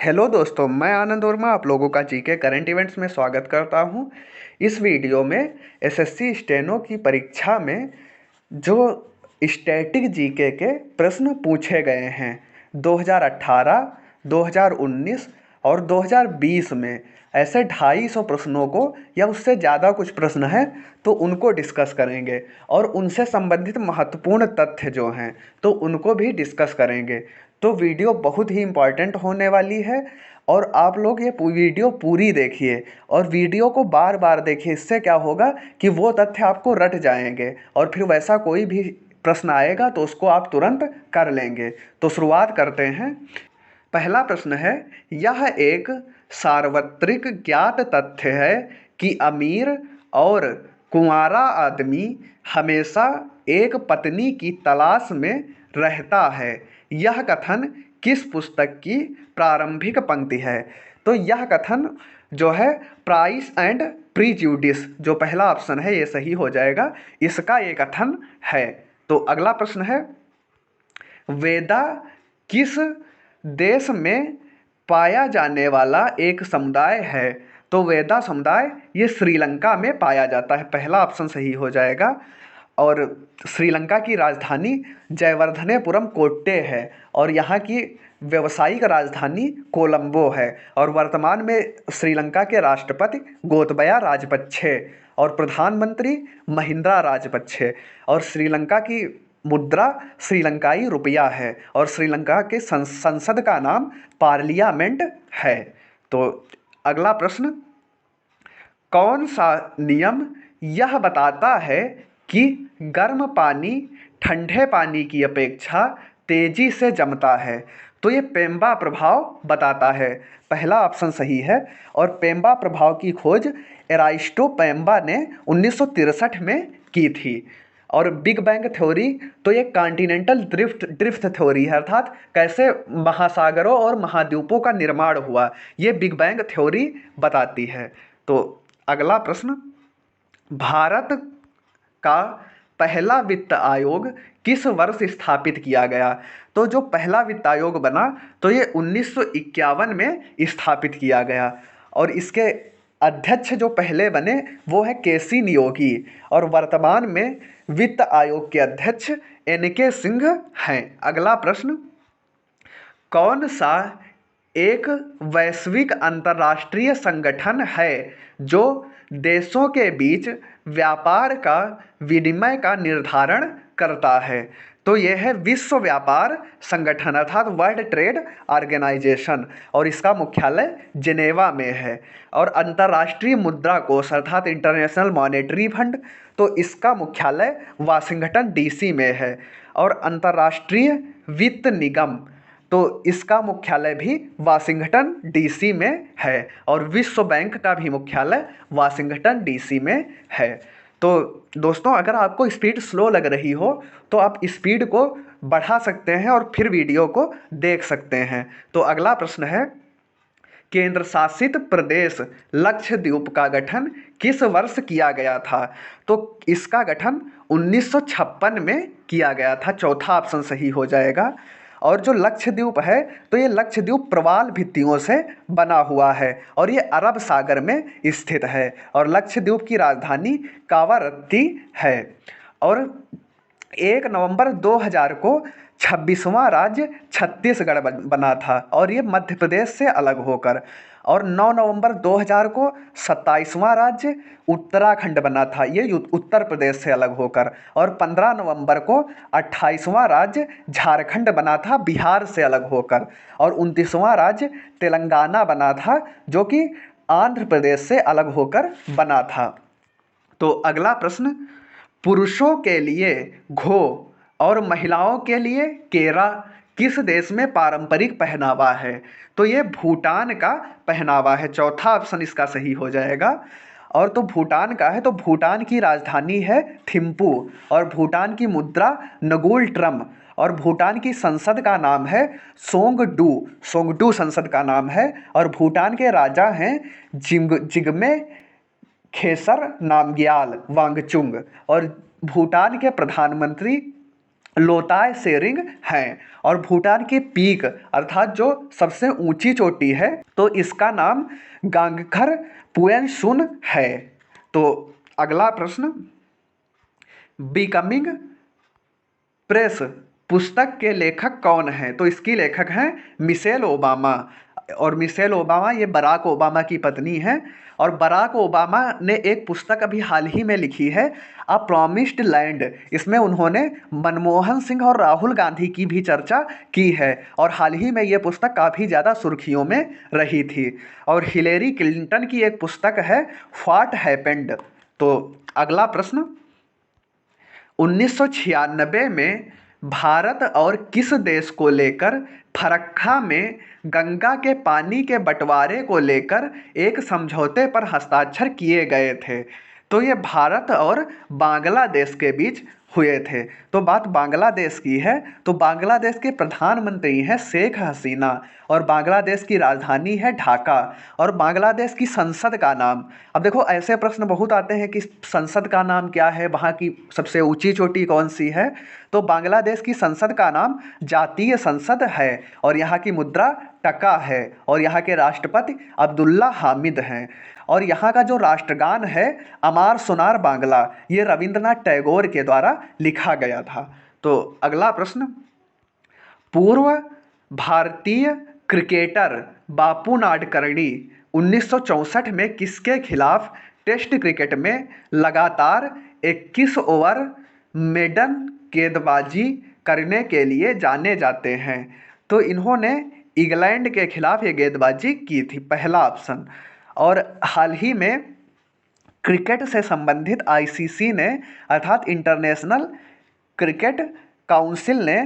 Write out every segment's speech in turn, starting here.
Hello दोस्तों, मैं आनंद वर्मा आप लोगों का जीके करंट इवेंट्स में स्वागत करता हूं। इस वीडियो में एसएससी स्टेनो की परीक्षा में जो स्टैटिक जीके के प्रश्न पूछे गए हैं 2018, 2019 और 2020 में, ऐसे 250 प्रश्नों को या उससे ज़्यादा कुछ प्रश्न हैं तो उनको डिस्कस करेंगे और उनसे संबंधित महत्वपूर्ण तथ्य जो हैं तो उनको भी डिस्कस करेंगे। तो वीडियो बहुत ही इम्पॉर्टेंट होने वाली है और आप लोग ये वीडियो पूरी देखिए और वीडियो को बार बार देखिए। इससे क्या होगा कि वो तथ्य आपको रट जाएंगे और फिर वैसा कोई भी प्रश्न आएगा तो उसको आप तुरंत कर लेंगे। तो शुरुआत करते हैं। पहला प्रश्न है, यह एक सार्वत्रिक ज्ञात तथ्य है कि अमीर और कुंवारा आदमी हमेशा एक पत्नी की तलाश में रहता है। यह कथन किस पुस्तक की प्रारंभिक पंक्ति है? तो यह कथन जो है प्राइस एंड प्रीजुडिस, जो पहला ऑप्शन है ये सही हो जाएगा, इसका ये कथन है। तो अगला प्रश्न है, वेदा किस देश में पाया जाने वाला एक समुदाय है? तो वेदा समुदाय ये श्रीलंका में पाया जाता है, पहला ऑप्शन सही हो जाएगा। और श्रीलंका की राजधानी जयवर्धनेपुरम कोट्टे है और यहाँ की व्यावसायिक राजधानी कोलंबो है। और वर्तमान में श्रीलंका के राष्ट्रपति गोतबया राजपक्षे और प्रधानमंत्री महिंद्रा राजपक्षे। और श्रीलंका की मुद्रा श्रीलंकाई रुपया है और श्रीलंका के संसद का नाम पार्लियामेंट है। तो अगला प्रश्न, कौन सा नियम यह बताता है कि गर्म पानी ठंडे पानी की अपेक्षा तेजी से जमता है? तो ये पेम्बा प्रभाव बताता है, पहला ऑप्शन सही है। और पेम्बा प्रभाव की खोज एराइस्टो पेम्बा ने 1963 में की थी। और बिग बैंग थ्योरी तो ये कॉन्टिनेंटल ड्रिफ्ट थ्योरी है, अर्थात कैसे महासागरों और महाद्वीपों का निर्माण हुआ, ये बिग बैंग थ्योरी बताती है। तो अगला प्रश्न, भारत का पहला वित्त आयोग किस वर्ष स्थापित किया गया? तो जो पहला वित्त आयोग बना तो ये 1951 में स्थापित किया गया और इसके अध्यक्ष जो पहले बने वो है केसी नियोगी और वर्तमान में वित्त आयोग के अध्यक्ष एन.के. सिंह हैं। अगला प्रश्न, कौन सा एक वैश्विक अंतर्राष्ट्रीय संगठन है जो देशों के बीच व्यापार का विनिमय का निर्धारण करता है? तो यह है विश्व व्यापार संगठन अर्थात वर्ल्ड ट्रेड ऑर्गेनाइजेशन और इसका मुख्यालय जिनेवा में है। और अंतर्राष्ट्रीय मुद्रा कोष अर्थात इंटरनेशनल मॉनेटरी फंड, तो इसका मुख्यालय वाशिंगटन डीसी में है। और अंतर्राष्ट्रीय वित्त निगम, तो इसका मुख्यालय भी वाशिंगटन डीसी में है। और विश्व बैंक का भी मुख्यालय वाशिंगटन डीसी में है। तो दोस्तों, अगर आपको स्पीड स्लो लग रही हो तो आप स्पीड को बढ़ा सकते हैं और फिर वीडियो को देख सकते हैं। तो अगला प्रश्न है, केंद्र शासित प्रदेश लक्षद्वीप का गठन किस वर्ष किया गया था? तो इसका गठन 1956 में किया गया था, चौथा ऑप्शन सही हो जाएगा। और जो लक्षद्वीप है तो ये लक्षद्वीप प्रवाल भित्तियों से बना हुआ है और ये अरब सागर में स्थित है और लक्षद्वीप की राजधानी कावारत्ती है। और 1 नवंबर 2000 को 26वां राज्य छत्तीसगढ़ बना था और ये मध्य प्रदेश से अलग होकर। और 9 नवंबर 2000 को 27वां राज्य उत्तराखंड बना था, ये उत्तर प्रदेश से अलग होकर। और 15 नवंबर को 28वां राज्य झारखंड बना था बिहार से अलग होकर। और 29वां राज्य तेलंगाना बना था जो कि आंध्र प्रदेश से अलग होकर बना था। तो अगला प्रश्न, पुरुषों के लिए घो और महिलाओं के लिए केरा किस देश में पारंपरिक पहनावा है? तो ये भूटान का पहनावा है, चौथा ऑप्शन इसका सही हो जाएगा। और तो भूटान का है तो भूटान की राजधानी है थिम्पू और भूटान की मुद्रा नगुल ट्रम और भूटान की संसद का नाम है सोंगडू संसद का नाम है। और भूटान के राजा हैं जिग्मे खेसर नामग्याल वांगचुंग और भूटान के प्रधानमंत्री लोताय सेरिंग हैं। और भूटान की पीक अर्थात जो सबसे ऊंची चोटी है तो इसका नाम गांगखर पुएनसुन है। तो अगला प्रश्न, बिकमिंग प्रेस पुस्तक के लेखक कौन हैं? तो इसकी लेखक हैं मिशेल ओबामा। और मिशेल ओबामा ये बराक ओबामा की पत्नी हैं। और बराक ओबामा ने एक पुस्तक अभी हाल ही में लिखी है, अ प्रॉमिस्ड लैंड। इसमें उन्होंने मनमोहन सिंह और राहुल गांधी की भी चर्चा की है। और हाल ही में ये पुस्तक काफ़ी ज़्यादा सुर्खियों में रही थी। और हिलेरी क्लिंटन की एक पुस्तक है, व्हाट हैपेंड। तो अगला प्रश्न, 1996 में भारत और किस देश को लेकर फरक्का में गंगा के पानी के बंटवारे को लेकर एक समझौते पर हस्ताक्षर किए गए थे? तो ये भारत और बांग्लादेश के बीच हुए थे। तो बात बांग्लादेश की है, तो बांग्लादेश के प्रधानमंत्री हैं शेख हसीना और बांग्लादेश की राजधानी है ढाका। और बांग्लादेश की संसद का नाम, अब देखो ऐसे प्रश्न बहुत आते हैं कि संसद का नाम क्या है, वहाँ की सबसे ऊंची चोटी कौन सी है। तो बांग्लादेश की संसद का नाम जातीय संसद है। और यहाँ की मुद्रा टका है। और यहाँ के राष्ट्रपति अब्दुल्ला हामिद हैं। और यहाँ का जो राष्ट्रगान है अमार सोनार बांग्ला, ये रविंद्रनाथ टैगोर के द्वारा लिखा गया था। तो अगला प्रश्न, पूर्व भारतीय क्रिकेटर बापू नाडकर्णी 1964 में किसके खिलाफ टेस्ट क्रिकेट में लगातार 21 ओवर मेडन गेंदबाजी करने के लिए जाने जाते हैं? तो इन्होंने इंग्लैंड के खिलाफ ये गेंदबाजी की थी, पहला ऑप्शन। और हाल ही में क्रिकेट से संबंधित आईसीसी ने अर्थात इंटरनेशनल क्रिकेट काउंसिल ने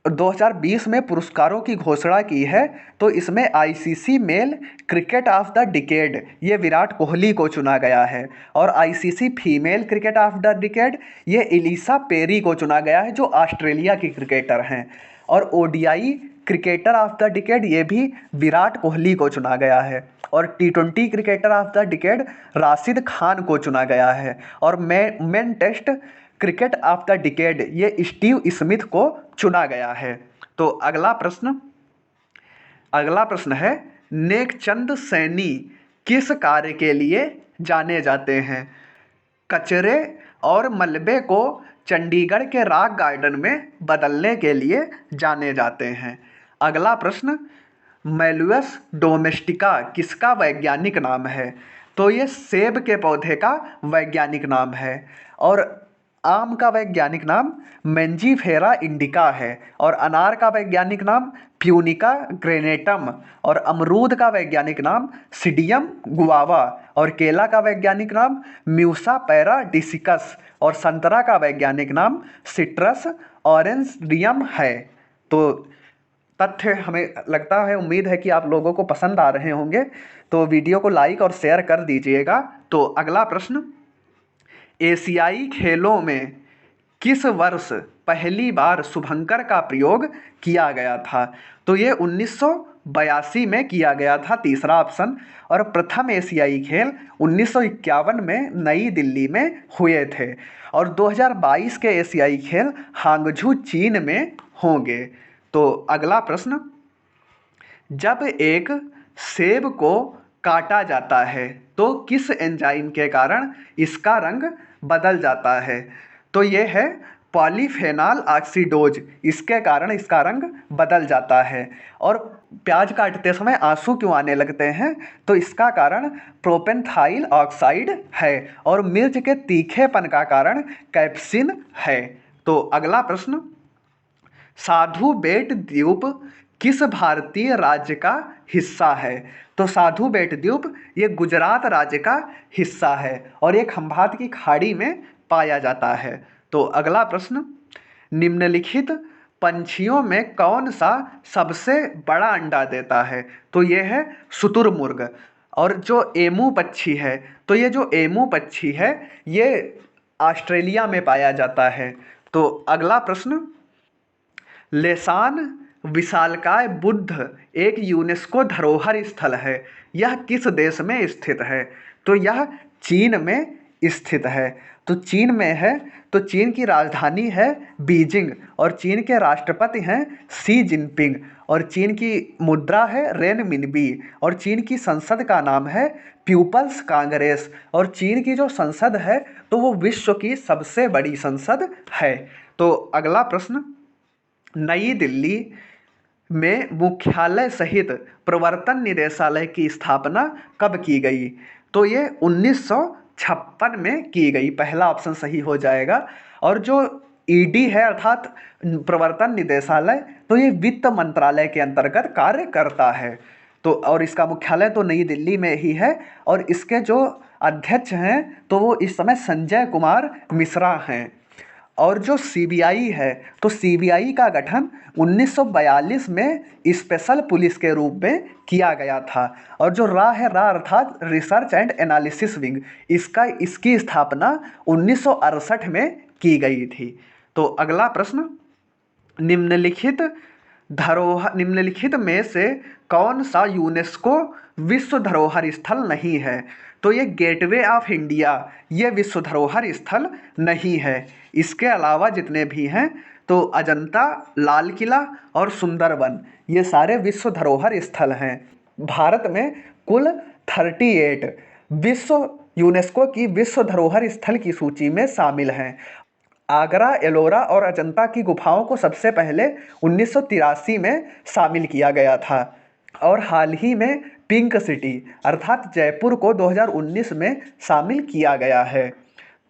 2020 में पुरस्कारों की घोषणा की है। तो इसमें ICC male cricket of the decade ये विराट कोहली को चुना गया है। और ICC female cricket of the decade ये एलिसा पेरी को चुना गया है, जो ऑस्ट्रेलिया की क्रिकेटर हैं। और ODI cricketer of the decade ये भी विराट कोहली को चुना गया है। और टी20 cricketer of the decade Rashid Khan को चुना गया है। और men test cricket of the decade ये स्टीव स्मिथ को चुना गया है। तो अगला प्रश्न है, नेकचंद सैनी किस कार्य के लिए जाने जाते हैं? कचरे और मलबे को चंडीगढ़ के रॉक गार्डन में बदलने के लिए जाने जाते हैं। अगला प्रश्न, मेलुअस डोमेस्टिका किसका वैज्ञानिक नाम है? तो ये सेब के पौधे का वैज्ञानिक नाम है। और आम का वैज्ञानिक नाम मेंजीफेरा इंडिका है। और अनार का वैज्ञानिक नाम प्यूनिका ग्रेनेटम। और अमरूद का वैज्ञानिक नाम सीडियम गुआवा। और केला का वैज्ञानिक नाम म्यूसा पैराडिसिकस। और संतरा का वैज्ञानिक नाम सिट्रस ऑरेंजियम है। तो तथ्य हमें लगता है, उम्मीद है कि आप लोगों को पसंद आ रहे होंगे। तो वीडियो को लाइक और शेयर कर दीजिएगा। तो अगला प्रश्न, एशियाई खेलों में किस वर्ष पहली बार शुभंकर का प्रयोग किया गया था? तो ये 1982 में किया गया था, तीसरा ऑप्शन। और प्रथम एशियाई खेल 1951 में नई दिल्ली में हुए थे। और 2022 के एशियाई खेल हांगझू चीन में होंगे। तो अगला प्रश्न, जब एक सेब को काटा जाता है तो किस एंजाइम के कारण इसका रंग बदल जाता है? तो ये है पॉलीफेनॉल ऑक्सीडोज, इसके कारण इसका रंग बदल जाता है। और प्याज काटते समय आंसू क्यों आने लगते हैं? तो इसका कारण प्रोपेनथाइल ऑक्साइड है। और मिर्च के तीखेपन का कारण कैप्सिन है। तो अगला प्रश्न, साधु बेट द्वीप किस भारतीय राज्य का हिस्सा है? तो साधु बेट द्वीप ये गुजरात राज्य का हिस्सा है। और ये खंभात की खाड़ी में पाया जाता है। तो अगला प्रश्न, निम्नलिखित पंछियों में कौन सा सबसे बड़ा अंडा देता है? तो ये है शुतुरमुर्ग। और जो एमू पक्षी है, तो ये जो एमू पक्षी है ये ऑस्ट्रेलिया में पाया जाता है। तो अगला प्रश्न, लेसान विशालकाय बुद्ध एक यूनेस्को धरोहर स्थल है, यह किस देश में स्थित है? तो यह चीन में स्थित है? तो चीन में है। तो चीन की राजधानी है बीजिंग और चीन के राष्ट्रपति हैं शी जिनपिंग और चीन की मुद्रा है रेनमिनबी और चीन की संसद का नाम है पीपल्स कांग्रेस और चीन की जो संसद है तो वो विश्व की सबसे बड़ी संसद है। तो अगला प्रश्न, नई दिल्ली में मुख्यालय सहित प्रवर्तन निदेशालय की स्थापना कब की गई? तो ये 1956 में की गई, पहला ऑप्शन सही हो जाएगा। और जो ईडी है अर्थात प्रवर्तन निदेशालय, तो ये वित्त मंत्रालय के अंतर्गत कार्य करता है। तो और इसका मुख्यालय तो नई दिल्ली में ही है और इसके जो अध्यक्ष हैं तो वो इस समय संजय कुमार मिश्रा हैं। और जो सीबीआई है तो सीबीआई का गठन 1942 में स्पेशल पुलिस के रूप में किया गया था। और जो रा है, रा अर्थात रिसर्च एंड एनालिसिस विंग, इसकी स्थापना 1968 में की गई थी। तो अगला प्रश्न, निम्नलिखित में से कौन सा यूनेस्को विश्व धरोहर स्थल नहीं है? तो ये गेटवे ऑफ इंडिया ये विश्व धरोहर स्थल नहीं है। इसके अलावा जितने भी हैं तो अजंता, लाल किला और सुंदरवन ये सारे विश्व धरोहर स्थल हैं। भारत में कुल 38 विश्व यूनेस्को की विश्व धरोहर स्थल की सूची में शामिल हैं। आगरा, एलोरा और अजंता की गुफाओं को सबसे पहले 1983 में शामिल किया गया था और हाल ही में पिंक सिटी अर्थात जयपुर को 2019 में शामिल किया गया है।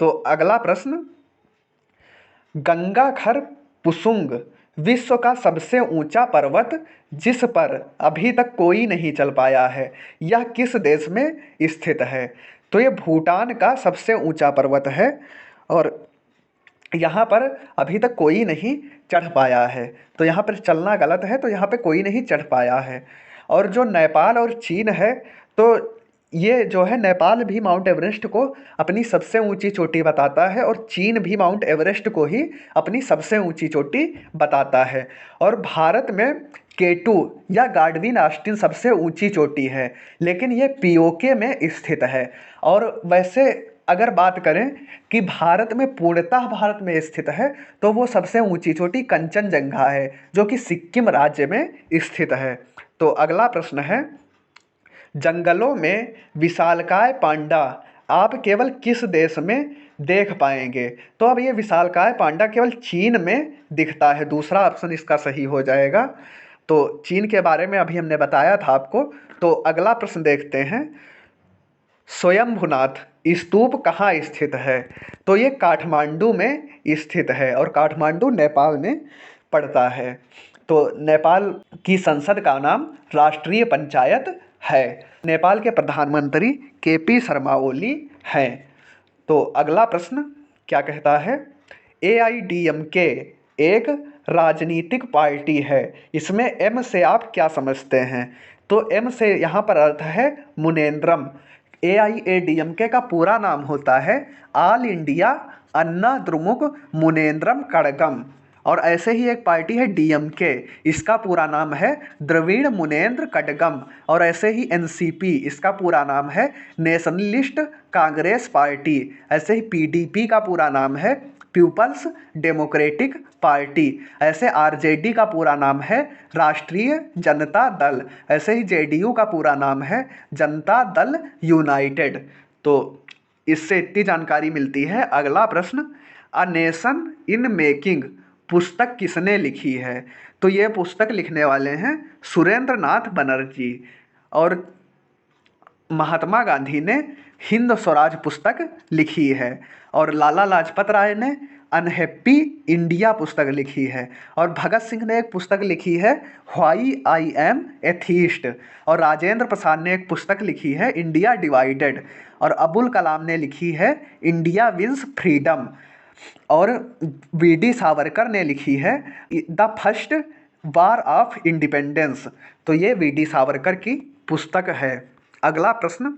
तो अगला प्रश्न, गंगाखर पुसुंग विश्व का सबसे ऊंचा पर्वत जिस पर अभी तक कोई नहीं चल पाया है, यह किस देश में स्थित है? तो ये भूटान का सबसे ऊंचा पर्वत है और यहाँ पर अभी तक कोई नहीं चढ़ पाया है। तो यहाँ पर चलना गलत है, तो यहाँ पे कोई नहीं चढ़ पाया है। और जो नेपाल और चीन है तो ये जो है, नेपाल भी माउंट एवरेस्ट को अपनी सबसे ऊंची चोटी बताता है और चीन भी माउंट एवरेस्ट को ही अपनी सबसे ऊंची चोटी बताता है। और भारत में K2 या गार्डविन ऑस्टिन सबसे ऊंची चोटी है, लेकिन ये पीओके में स्थित है। और वैसे अगर बात करें कि भारत में पूर्णतः भारत में स्थित है तो वो सबसे ऊंची चोटी कंचनजंगा है जो कि सिक्किम राज्य में स्थित है। तो अगला प्रश्न है, जंगलों में विशालकाय पांडा आप केवल किस देश में देख पाएंगे? तो अब ये विशालकाय पांडा केवल चीन में दिखता है, दूसरा ऑप्शन इसका सही हो जाएगा। तो चीन के बारे में अभी हमने बताया था आपको। तो अगला प्रश्न देखते हैं, स्वयंभुनाथ स्तूप कहाँ स्थित है? तो ये काठमांडू में स्थित है और काठमांडू नेपाल में पड़ता है। तो नेपाल की संसद का नाम राष्ट्रीय पंचायत है। नेपाल के प्रधानमंत्री KP शर्मा ओली हैं। तो अगला प्रश्न क्या कहता है, AIDMK एक राजनीतिक पार्टी है, इसमें M से आप क्या समझते हैं? तो M से यहाँ पर अर्थ है मुनेंद्रम। AIADMK का पूरा नाम होता है ऑल इंडिया अन्ना द्रमुक मुनेंद्रम कड़गम। और ऐसे ही एक पार्टी है DMK, इसका पूरा नाम है द्रविड़ मुनेंद्र कड़गम। और ऐसे ही NCP, इसका पूरा नाम है नेशनलिस्ट कांग्रेस पार्टी। ऐसे ही PDP का पूरा नाम है पीपल्स डेमोक्रेटिक पार्टी। ऐसे RJD का पूरा नाम है राष्ट्रीय जनता दल। ऐसे ही JDU का पूरा नाम है जनता दल यूनाइटेड। तो इससे इतनी जानकारी मिलती है। अगला प्रश्न, अ नेशन इन मेकिंग पुस्तक किसने लिखी है? तो ये पुस्तक लिखने वाले हैं सुरेंद्र नाथ बनर्जी। और महात्मा गांधी ने हिंद स्वराज पुस्तक लिखी है और लाला लाजपत राय ने अनहैप्पी इंडिया पुस्तक लिखी है और भगत सिंह ने एक पुस्तक लिखी है व्हाई आई एम एथीस्ट और राजेंद्र प्रसाद ने एक पुस्तक लिखी है इंडिया डिवाइडेड और अबुल कलाम ने लिखी है इंडिया विंस फ्रीडम और VD सावरकर ने लिखी है the first war of independence. तो ये VD सावरकर की पुस्तक है। अगला प्रश्न,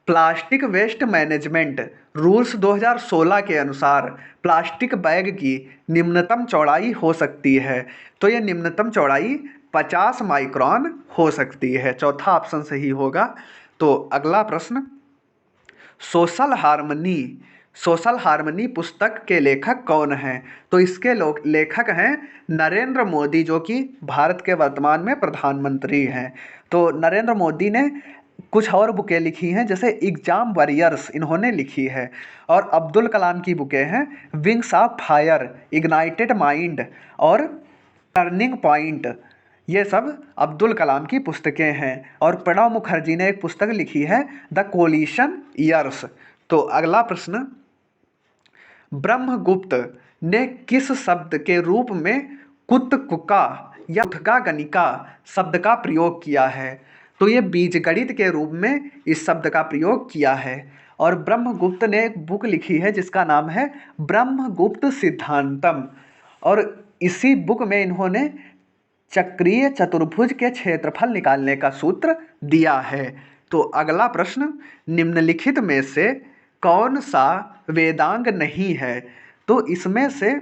प्लास्टिक वेस्ट मैनेजमेंट रूल्स 2016 के अनुसार प्लास्टिक बैग की निम्नतम चौड़ाई हो सकती है। तो ये निम्नतम चौड़ाई 50 माइक्रोन हो सकती है, चौथा ऑप्शन सही होगा। तो अगला प्रश्न, सोशल हार्मनी पुस्तक के लेखक कौन हैं? तो इसके लेखक हैं नरेंद्र मोदी, जो कि भारत के वर्तमान में प्रधानमंत्री हैं। तो नरेंद्र मोदी ने कुछ और बुकें लिखी हैं, जैसे एग्जाम वॉरियर्स इन्होंने लिखी है। और अब्दुल कलाम की बुकें हैं wings of Fire, Ignited mind और टर्निंग पॉइंट। ये सब अब्दुल कलाम की पुस्तकें हैं। और प्रणब मुखर्जी ने एक पुस्तक लिखी है द कोलिशन ईयर्स। तो अगला प्रश्न, ब्रह्मगुप्त ने किस शब्द के रूप में कुतकुका या उद्गागनिका शब्द का प्रयोग किया है? तो ये बीजगणित के रूप में इस शब्द का प्रयोग किया है। और ब्रह्मगुप्त ने एक बुक लिखी है जिसका नाम है ब्रह्मगुप्त सिद्धांतम। और इसी बुक में इन्होंने चक्रीय चतुर्भुज के क्षेत्रफल निकालने का सूत्र दिया है। तो अगला प्रश्न, निम्नलिखित में से कौन सा वेदांग नहीं है? तो इसमें से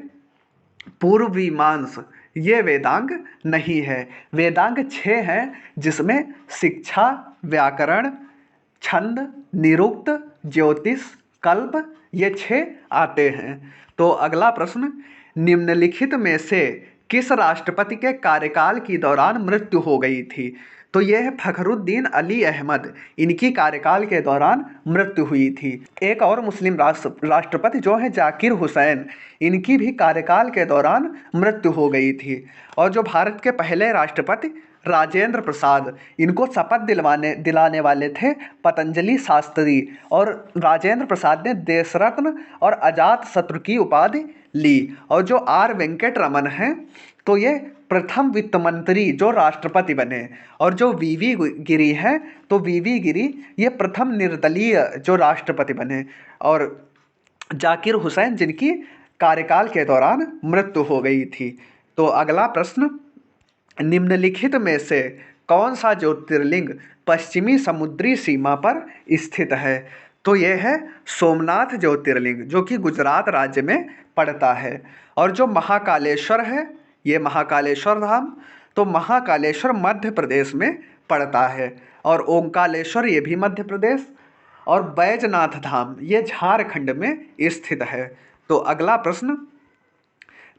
पूर्वमीमांस ये वेदांग नहीं है। वेदांग 6 हैं, जिसमें शिक्षा, व्याकरण, छंद, निरुक्त, ज्योतिष, कल्प ये 6 आते हैं। तो अगला प्रश्न, निम्नलिखित में से किस राष्ट्रपति के कार्यकाल के दौरान मृत्यु हो गई थी? तो यह है फखरुद्दीन अली अहमद, इनकी कार्यकाल के दौरान मृत्यु हुई थी। एक और मुस्लिम राष्ट्रपति जो है जाकिर हुसैन, इनकी भी कार्यकाल के दौरान मृत्यु हो गई थी। और जो भारत के पहले राष्ट्रपति राजेंद्र प्रसाद, इनको शपथ दिलाने वाले थे पतंजलि शास्त्री। और राजेंद्र प्रसाद ने देश रत्न और अजात शत्रु की उपाधि ली। और जो आर वेंकट रमन हैं, तो ये प्रथम वित्त मंत्री जो राष्ट्रपति बने। और जो वीवी गिरी हैं, तो वीवी गिरी ये प्रथम निर्दलीय जो राष्ट्रपति बने। और जाकिर हुसैन, जिनकी कार्यकाल के दौरान मृत्यु हो गई थी। तो अगला प्रश्न, निम्नलिखित में से कौन सा ज्योतिर्लिंग पश्चिमी समुद्री सीमा पर स्थित है? तो यह है सोमनाथ ज्योतिर्लिंग, जो कि गुजरात राज्य में पड़ता है। और जो महाकालेश्वर है, ये महाकालेश्वर धाम, तो महाकालेश्वर मध्य प्रदेश में पड़ता है। और ओंकालेश्वर ये भी मध्य प्रदेश। और बैजनाथ धाम ये झारखंड में स्थित है। तो अगला प्रश्न,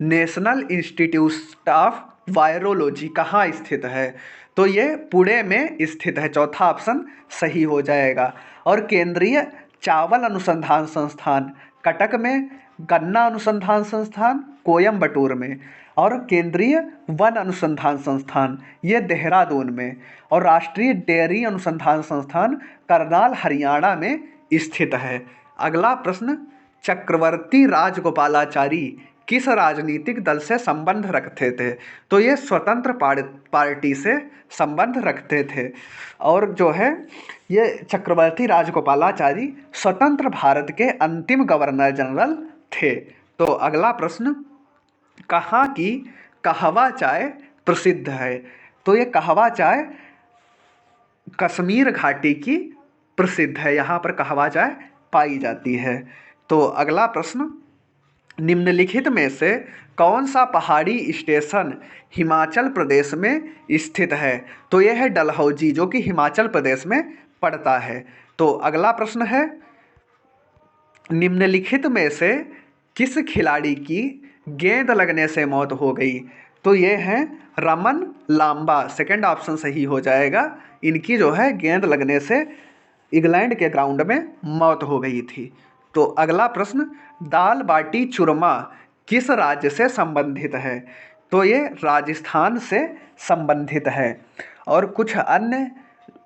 नेशनल इंस्टीट्यूट ऑफ वायरोलॉजी कहाँ स्थित है? तो ये पुणे में स्थित है। चौथा ऑप्शन सही हो जाएगा। और केंद्रीय चावल अनुसंधान संस्थान कटक में, गन्ना अनुसंधान संस्थान कोयम्बटूर में, और केंद्रीय वन अनुसंधान संस्थान ये देहरादून में, और राष्ट्रीय डेयरी अनुसंधान संस्थान करनाल हरियाणा में स्थित है। अगला प्रश्न, चक्रवर्ती राजगोपालाचारी किस राजनीतिक दल से संबंध रखते थे? तो ये स्वतंत्र पार्टी से संबंध रखते थे। और जो है ये चक्रवर्ती राजगोपालाचारी स्वतंत्र भारत के अंतिम गवर्नर जनरल थे। तो अगला प्रश्न, कहाँ की कहवा चाय प्रसिद्ध है? तो ये कहवा चाय कश्मीर घाटी की प्रसिद्ध है, यहाँ पर कहवा चाय पाई जाती है। तो अगला प्रश्न, निम्नलिखित में से कौन सा पहाड़ी स्टेशन हिमाचल प्रदेश में स्थित है? तो यह है डलहौजी, जो कि हिमाचल प्रदेश में पड़ता है। तो अगला प्रश्न है, निम्नलिखित में से किस खिलाड़ी की गेंद लगने से मौत हो गई? तो ये है रमन लांबा, सेकंड ऑप्शन सही हो जाएगा। इनकी जो है गेंद लगने से इंग्लैंड के ग्राउंड में मौत हो गई थी। तो अगला प्रश्न, दाल बाटी चूरमा किस राज्य से संबंधित है? तो ये राजस्थान से संबंधित है। और कुछ अन्य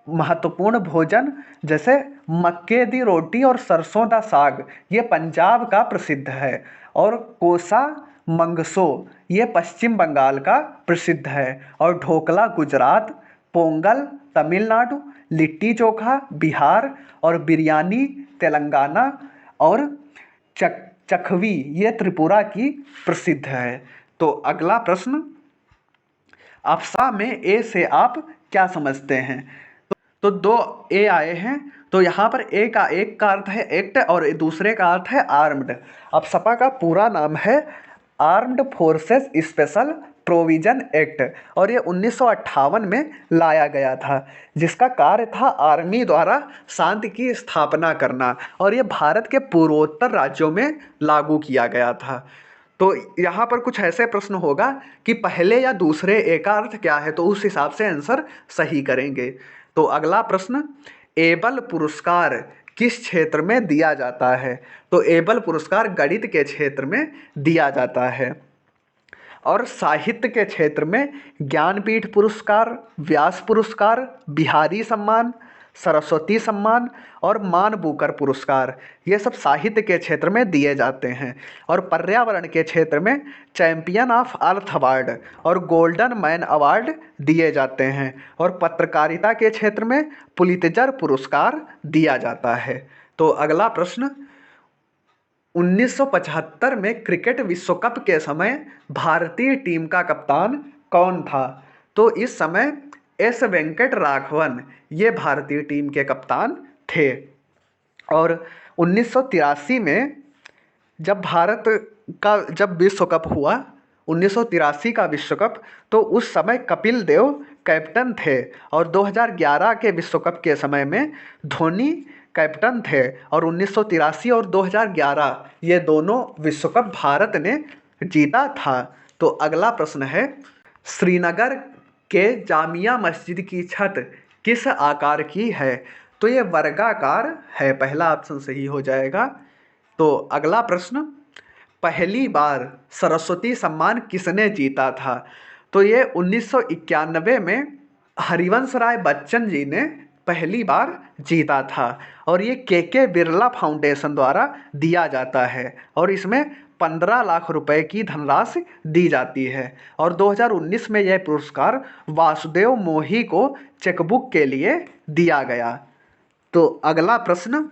महत्वपूर्ण भोजन जैसे मक्के दी रोटी और सरसों दा साग ये पंजाब का प्रसिद्ध है। और कोसा मंगसो ये पश्चिम बंगाल का प्रसिद्ध है। और ढोकला गुजरात, पोंगल तमिलनाडु, लिट्टी चोखा बिहार, और बिरयानी तेलंगाना, और चखवी ये त्रिपुरा की प्रसिद्ध है। तो अगला प्रश्न, अफसा में ए से आप क्या समझते हैं? तो 2 ए आए हैं। तो यहाँ पर एक का अर्थ है एक्ट और दूसरे का अर्थ है आर्म्ड। अब सपा का पूरा नाम है armed forces special provision act, और ये 1958 में लाया गया था, जिसका कार्य था आर्मी द्वारा शांति की स्थापना करना, और ये भारत के पूर्वोत्तर राज्यों में लागू किया गया था। तो यहाँ पर कुछ ऐसे प्रश्न होगा कि पहले या दूसरे ए का अर्थ क्या है, तो उस हिसाब से आंसर सही करेंगे। तो अगला प्रश्न, एबल पुरस्कार किस क्षेत्र में दिया जाता है? तो एबल पुरस्कार गणित के क्षेत्र में दिया जाता है। और साहित्य के क्षेत्र में ज्ञानपीठ पुरस्कार, व्यास पुरस्कार, बिहारी सम्मान, सरस्वती सम्मान और मान बुकर पुरस्कार, ये सब साहित्य के क्षेत्र में दिए जाते हैं। और पर्यावरण के क्षेत्र में चैंपियन ऑफ अर्थ अवार्ड और गोल्डन मैन अवार्ड दिए जाते हैं। और पत्रकारिता के क्षेत्र में पुलित्जर पुरस्कार दिया जाता है। तो अगला प्रश्न, 1975 में क्रिकेट विश्व कप के समय भारतीय टीम का कप्तान कौन था? तो इस समय एस वेंकट राघवन ये भारतीय टीम के कप्तान थे। और 1983 में जब विश्व कप हुआ, 1983 का विश्व कप, तो उस समय कपिल देव कैप्टन थे। और 2011 के विश्व कप के समय में धोनी कैप्टन थे। और 1983 और 2011 ये दोनों विश्व कप भारत ने जीता था। तो अगला प्रश्न है, श्रीनगर के जामिया मस्जिद की छत किस आकार की है? तो ये वर्गाकार है, पहला ऑप्शन सही हो जाएगा। तो अगला प्रश्न, पहली बार सरस्वती सम्मान किसने जीता था? तो ये 1991 में हरिवंश राय बच्चन जी ने पहली बार जीता था। और ये के बिरला फाउंडेशन द्वारा दिया जाता है, और इसमें 15 लाख रुपए की धनराशि दी जाती है। और 2019 में यह पुरस्कार वासुदेव मोही को चेकबुक के लिए दिया गया। तो अगला प्रश्न,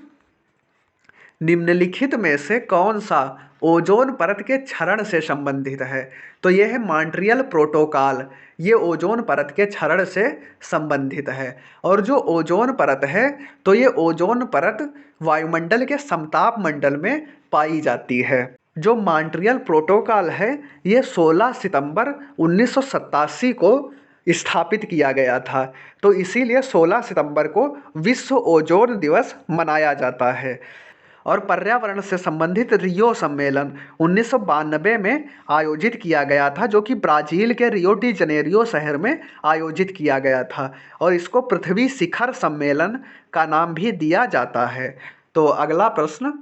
निम्नलिखित में से कौन सा ओजोन परत के क्षरण से संबंधित है? तो यह है मॉन्ट्रियल प्रोटोकॉल, ये ओजोन परत के क्षरण से संबंधित है। और जो ओजोन परत है, तो ये ओजोन परत वायुमंडल के समताप मंडल में पाई जाती है। जो मॉन्ट्रियल प्रोटोकॉल है, ये 16 सितंबर 1987 को स्थापित किया गया था। तो इसीलिए 16 सितंबर को विश्व ओजोन दिवस मनाया जाता है। और पर्यावरण से संबंधित रियो सम्मेलन 1992 में आयोजित किया गया था, जो कि ब्राज़ील के रियो डी जनेरियो शहर में आयोजित किया गया था। और इसको पृथ्वी शिखर सम्मेलन का नाम भी दिया जाता है। तो अगला प्रश्न,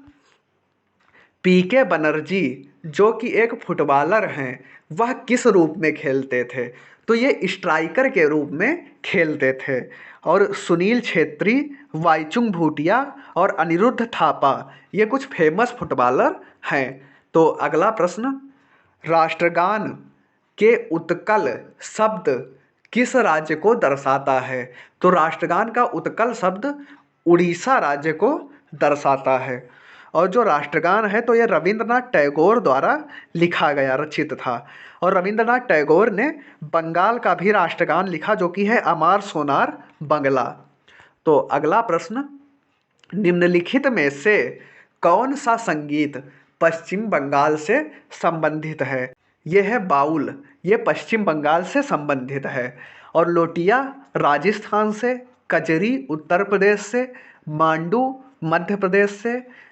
पीके बनर्जी जो कि एक फुटबॉलर हैं, वह किस रूप में खेलते थे? तो ये स्ट्राइकर के रूप में खेलते थे। और सुनील छेत्री, वाईचुंग भूटिया और अनिरुद्ध थापा ये कुछ फेमस फुटबॉलर हैं। तो अगला प्रश्न, राष्ट्रगान के उत्कल शब्द किस राज्य को दर्शाता है? तो राष्ट्रगान का उत्कल शब्द उड़ीसा राज्य को दर्शाता है। और जो राष्ट्रगान है, तो ये रविंद्रनाथ टैगोर द्वारा लिखा गया, रचित था। और रविंद्रनाथ टैगोर ने बंगाल का भी राष्ट्रगान लिखा, जो कि है अमार सोनार बंगला। तो अगला प्रश्न, निम्नलिखित में से कौन सा संगीत पश्चिम बंगाल से संबंधित है? ये है बाउल, ये पश्चिम बंगाल से संबंधित है। और लोटिया राजस्थान से, कजरी उत्तर प्रदेश से, मांडू मध्य प्रदेश से,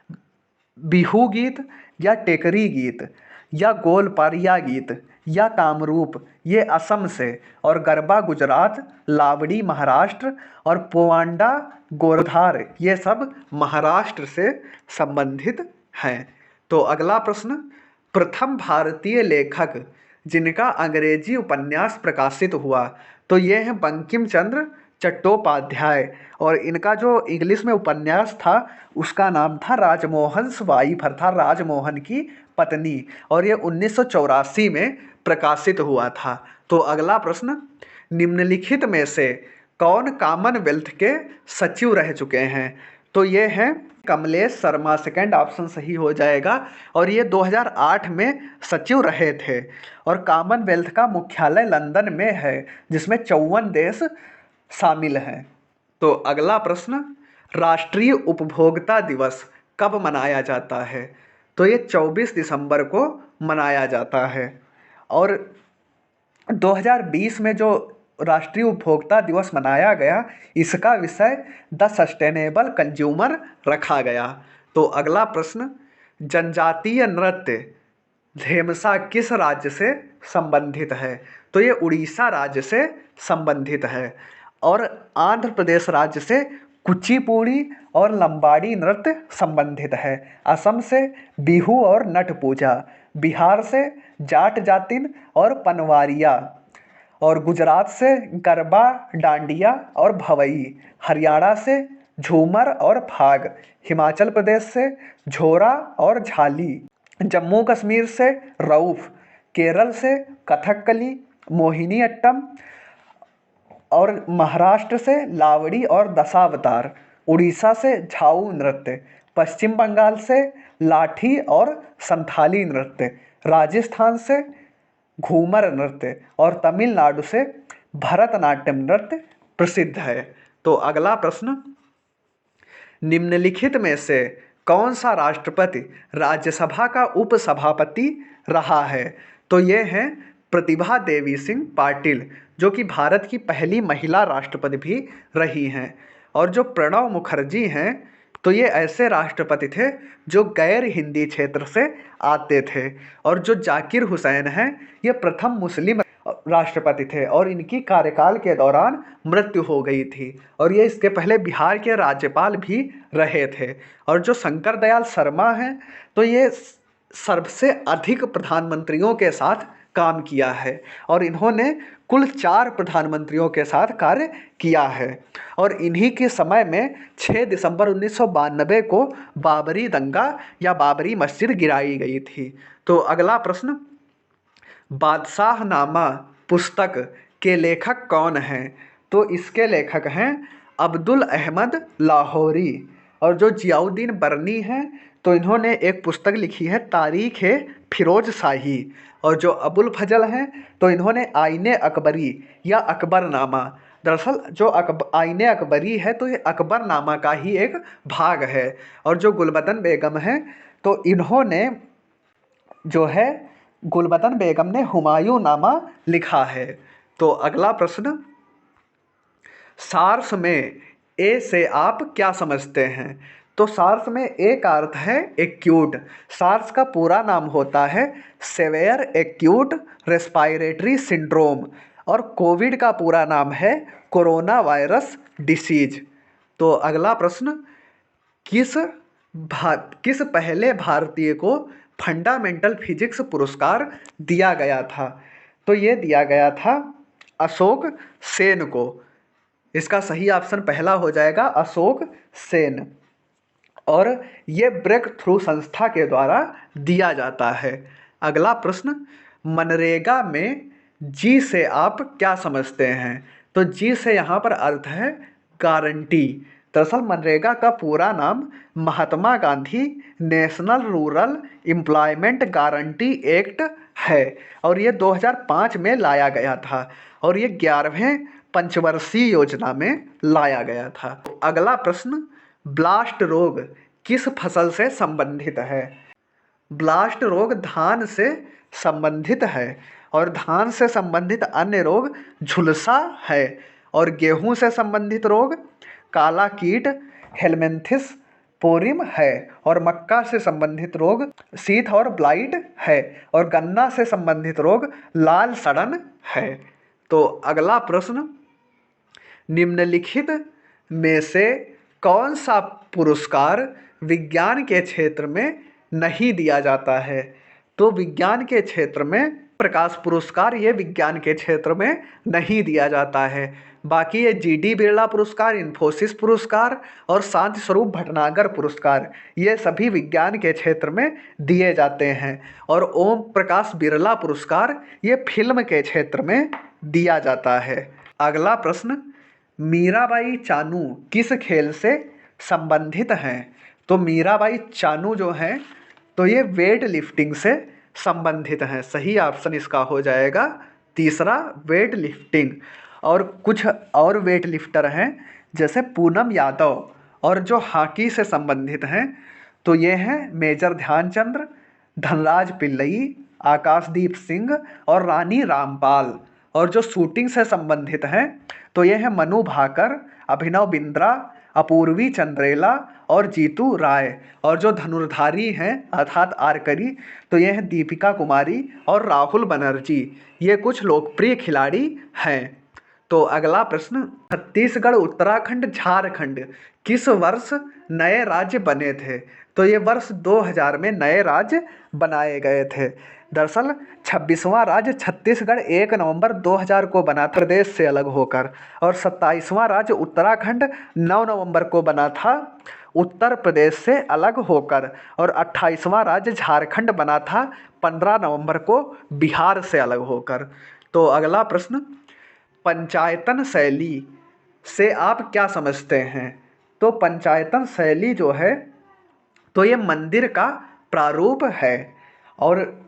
बिहू गीत या टेकरी गीत या गोलपारिया गीत या कामरूप ये असम से, और गरबा गुजरात, लावड़ी महाराष्ट्र और पोवांडा गोरधार ये सब महाराष्ट्र से संबंधित हैं। तो अगला प्रश्न, प्रथम भारतीय लेखक जिनका अंग्रेजी उपन्यास प्रकाशित हुआ, तो ये हैं बंकिम चंद्र चट्टोपाध्याय। और इनका जो इंग्लिश में उपन्यास था उसका नाम था राजमोहन्स वाइफ, अर्थात राजमोहन की पत्नी। और ये 1984 में प्रकाशित हुआ था। तो अगला प्रश्न, निम्नलिखित में से कौन कॉमनवेल्थ के सचिव रह चुके हैं? तो ये हैं कमलेश शर्मा, सेकंड ऑप्शन सही हो जाएगा। और ये 2008 में सचिव रहे थे। और कॉमनवेल्थ का मुख्यालय लंदन में है, जिसमें 54 देश शामिल हैं। तो अगला प्रश्न, राष्ट्रीय उपभोक्ता दिवस कब मनाया जाता है? तो ये 24 दिसंबर को मनाया जाता है। और 2020 में जो राष्ट्रीय उपभोक्ता दिवस मनाया गया, इसका विषय द सस्टेनेबल कंज्यूमर रखा गया। तो अगला प्रश्न, जनजातीय नृत्य धेमसा किस राज्य से संबंधित है? तो ये उड़ीसा राज्य से संबंधित है। और आंध्र प्रदेश राज्य से कुचिपुड़ी और लंबाड़ी नृत्य संबंधित है। असम से बिहू और नट पूजा, बिहार से जाट जातिन और पनवारिया, और गुजरात से गरबा, डांडिया और भवई, हरियाणा से झूमर और फाग, हिमाचल प्रदेश से झोरा और झाली, जम्मू कश्मीर से रऊफ, केरल से कथकली, मोहिनीअट्टम, और महाराष्ट्र से लावड़ी और दशावतार, उड़ीसा से झाऊ नृत्य, पश्चिम बंगाल से लाठी और संथाली नृत्य, राजस्थान से घूमर नृत्य और तमिलनाडु से भरतनाट्यम नृत्य प्रसिद्ध है। तो अगला प्रश्न, निम्नलिखित में से कौन सा राष्ट्रपति राज्यसभा का उपसभापति रहा है? तो ये हैं प्रतिभा देवी सिंह पाटिल, जो कि भारत की पहली महिला राष्ट्रपति भी रही हैं। और जो प्रणब मुखर्जी हैं, तो ये ऐसे राष्ट्रपति थे जो गैर हिंदी क्षेत्र से आते थे। और जो जाकिर हुसैन हैं, ये प्रथम मुस्लिम राष्ट्रपति थे और इनकी कार्यकाल के दौरान मृत्यु हो गई थी। और ये इसके पहले बिहार के राज्यपाल भी रहे थे। और जो शंकर दयाल शर्मा हैं, तो ये सबसे अधिक प्रधानमंत्रियों के साथ काम किया है और इन्होंने कुल 4 प्रधानमंत्रियों के साथ कार्य किया है। और इन्हीं के समय में 6 दिसंबर 1992 को बाबरी दंगा या बाबरी मस्जिद गिराई गई थी। तो अगला प्रश्न, बादशाहनामा पुस्तक के लेखक कौन हैं? तो इसके लेखक हैं अब्दुल अहमद लाहौरी। और जो जियाउद्दीन बर्नी हैं, तो इन्होंने एक पुस्तक लिखी है तारीख़ फिरोज शाही। और जो अबुल फजल हैं, तो इन्होंने आईने अकबरी या अकबरनामा, दरअसल जो आईने अकबरी है, तो ये अकबरनामा का ही एक भाग है। और जो गुलबदन बेगम हैं, तो इन्होंने जो है गुलबदन बेगम ने हुमायूं नामा लिखा है। तो अगला प्रश्न, सार्स में ए से आप क्या समझते हैं? तो सार्स में ए का अर्थ है एक्यूट। सार्स का पूरा नाम होता है सेवेयर एक्यूट रेस्पायरेटरी सिंड्रोम और कोविड का पूरा नाम है कोरोना वायरस डिसीज। तो अगला प्रश्न, किस पहले भारतीय को फंडामेंटल फिजिक्स पुरस्कार दिया गया था? तो ये दिया गया था अशोक सेन को। इसका सही ऑप्शन पहला हो जाएगा अशोक सेन। और ये ब्रेक थ्रू संस्था के द्वारा दिया जाता है। अगला प्रश्न, मनरेगा में जी से आप क्या समझते हैं? तो जी से यहाँ पर अर्थ है गारंटी। दरअसल मनरेगा का पूरा नाम Mahatma Gandhi National Rural Employment Guarantee Act है और ये 2005 में लाया गया था और ये 11वें पंचवर्षीय योजना में लाया गया था। अगला प्रश्न, ब्लास्ट रोग किस फसल से संबंधित है? ब्लास्ट रोग धान से संबंधित है और धान से संबंधित अन्य रोग झुलसा है और गेहूं से संबंधित रोग काला कीट हेलमेंथिस पोरिम है और मक्का से संबंधित रोग शीथ और ब्लाइट है और गन्ना से संबंधित रोग लाल सड़न है। तो अगला प्रश्न, निम्नलिखित में से कौन सा पुरस्कार विज्ञान के क्षेत्र में नहीं दिया जाता है? तो विज्ञान के क्षेत्र में प्रकाश पुरस्कार ये विज्ञान के क्षेत्र में नहीं दिया जाता है। बाकी ये जीडी बिरला पुरस्कार, इन्फोसिस पुरस्कार और शांति स्वरूप भटनागर पुरस्कार ये सभी विज्ञान के क्षेत्र में दिए जाते हैं और ओम प्रकाश बिरला पुरस्कार ये फिल्म के क्षेत्र में दिया जाता है। अगला प्रश्न, मीराबाई चानू किस खेल से संबंधित हैं? तो मीराबाई चानू जो हैं तो ये वेट लिफ्टिंग से संबंधित हैं। सही ऑप्शन इसका हो जाएगा तीसरा वेट लिफ्टिंग। और कुछ और वेट लिफ्टर हैं जैसे पूनम यादव और जो हॉकी से संबंधित हैं तो ये हैं मेजर ध्यानचंद्र, धनराज पिल्लई, आकाशदीप सिंह और रानी रामपाल। और जो शूटिंग से संबंधित हैं तो ये है मनु भाकर, अभिनव बिंद्रा, अपूर्वी चंद्रेला और जीतू राय। और जो धनुर्धारी हैं अर्थात आर्करी तो ये हैं दीपिका कुमारी और राहुल बनर्जी। ये कुछ लोकप्रिय खिलाड़ी हैं। तो अगला प्रश्न, छत्तीसगढ़, उत्तराखंड, झारखंड किस वर्ष नए राज्य बने थे? तो ये वर्ष 2000 में नए राज्य बनाए गए थे। दरअसल 26वां राज्य छत्तीसगढ़ 1 नवंबर 2000 को बना था प्रदेश से अलग होकर, और 27वां राज्य उत्तराखंड 9 नवंबर को बना था उत्तर प्रदेश से अलग होकर, और 28वां राज्य झारखंड बना था 15 नवंबर को बिहार से अलग होकर। तो अगला प्रश्न, पंचायतन शैली से आप क्या समझते हैं? तो पंचायतन शैली जो है तो ये मंदिर का प्रारूप है, और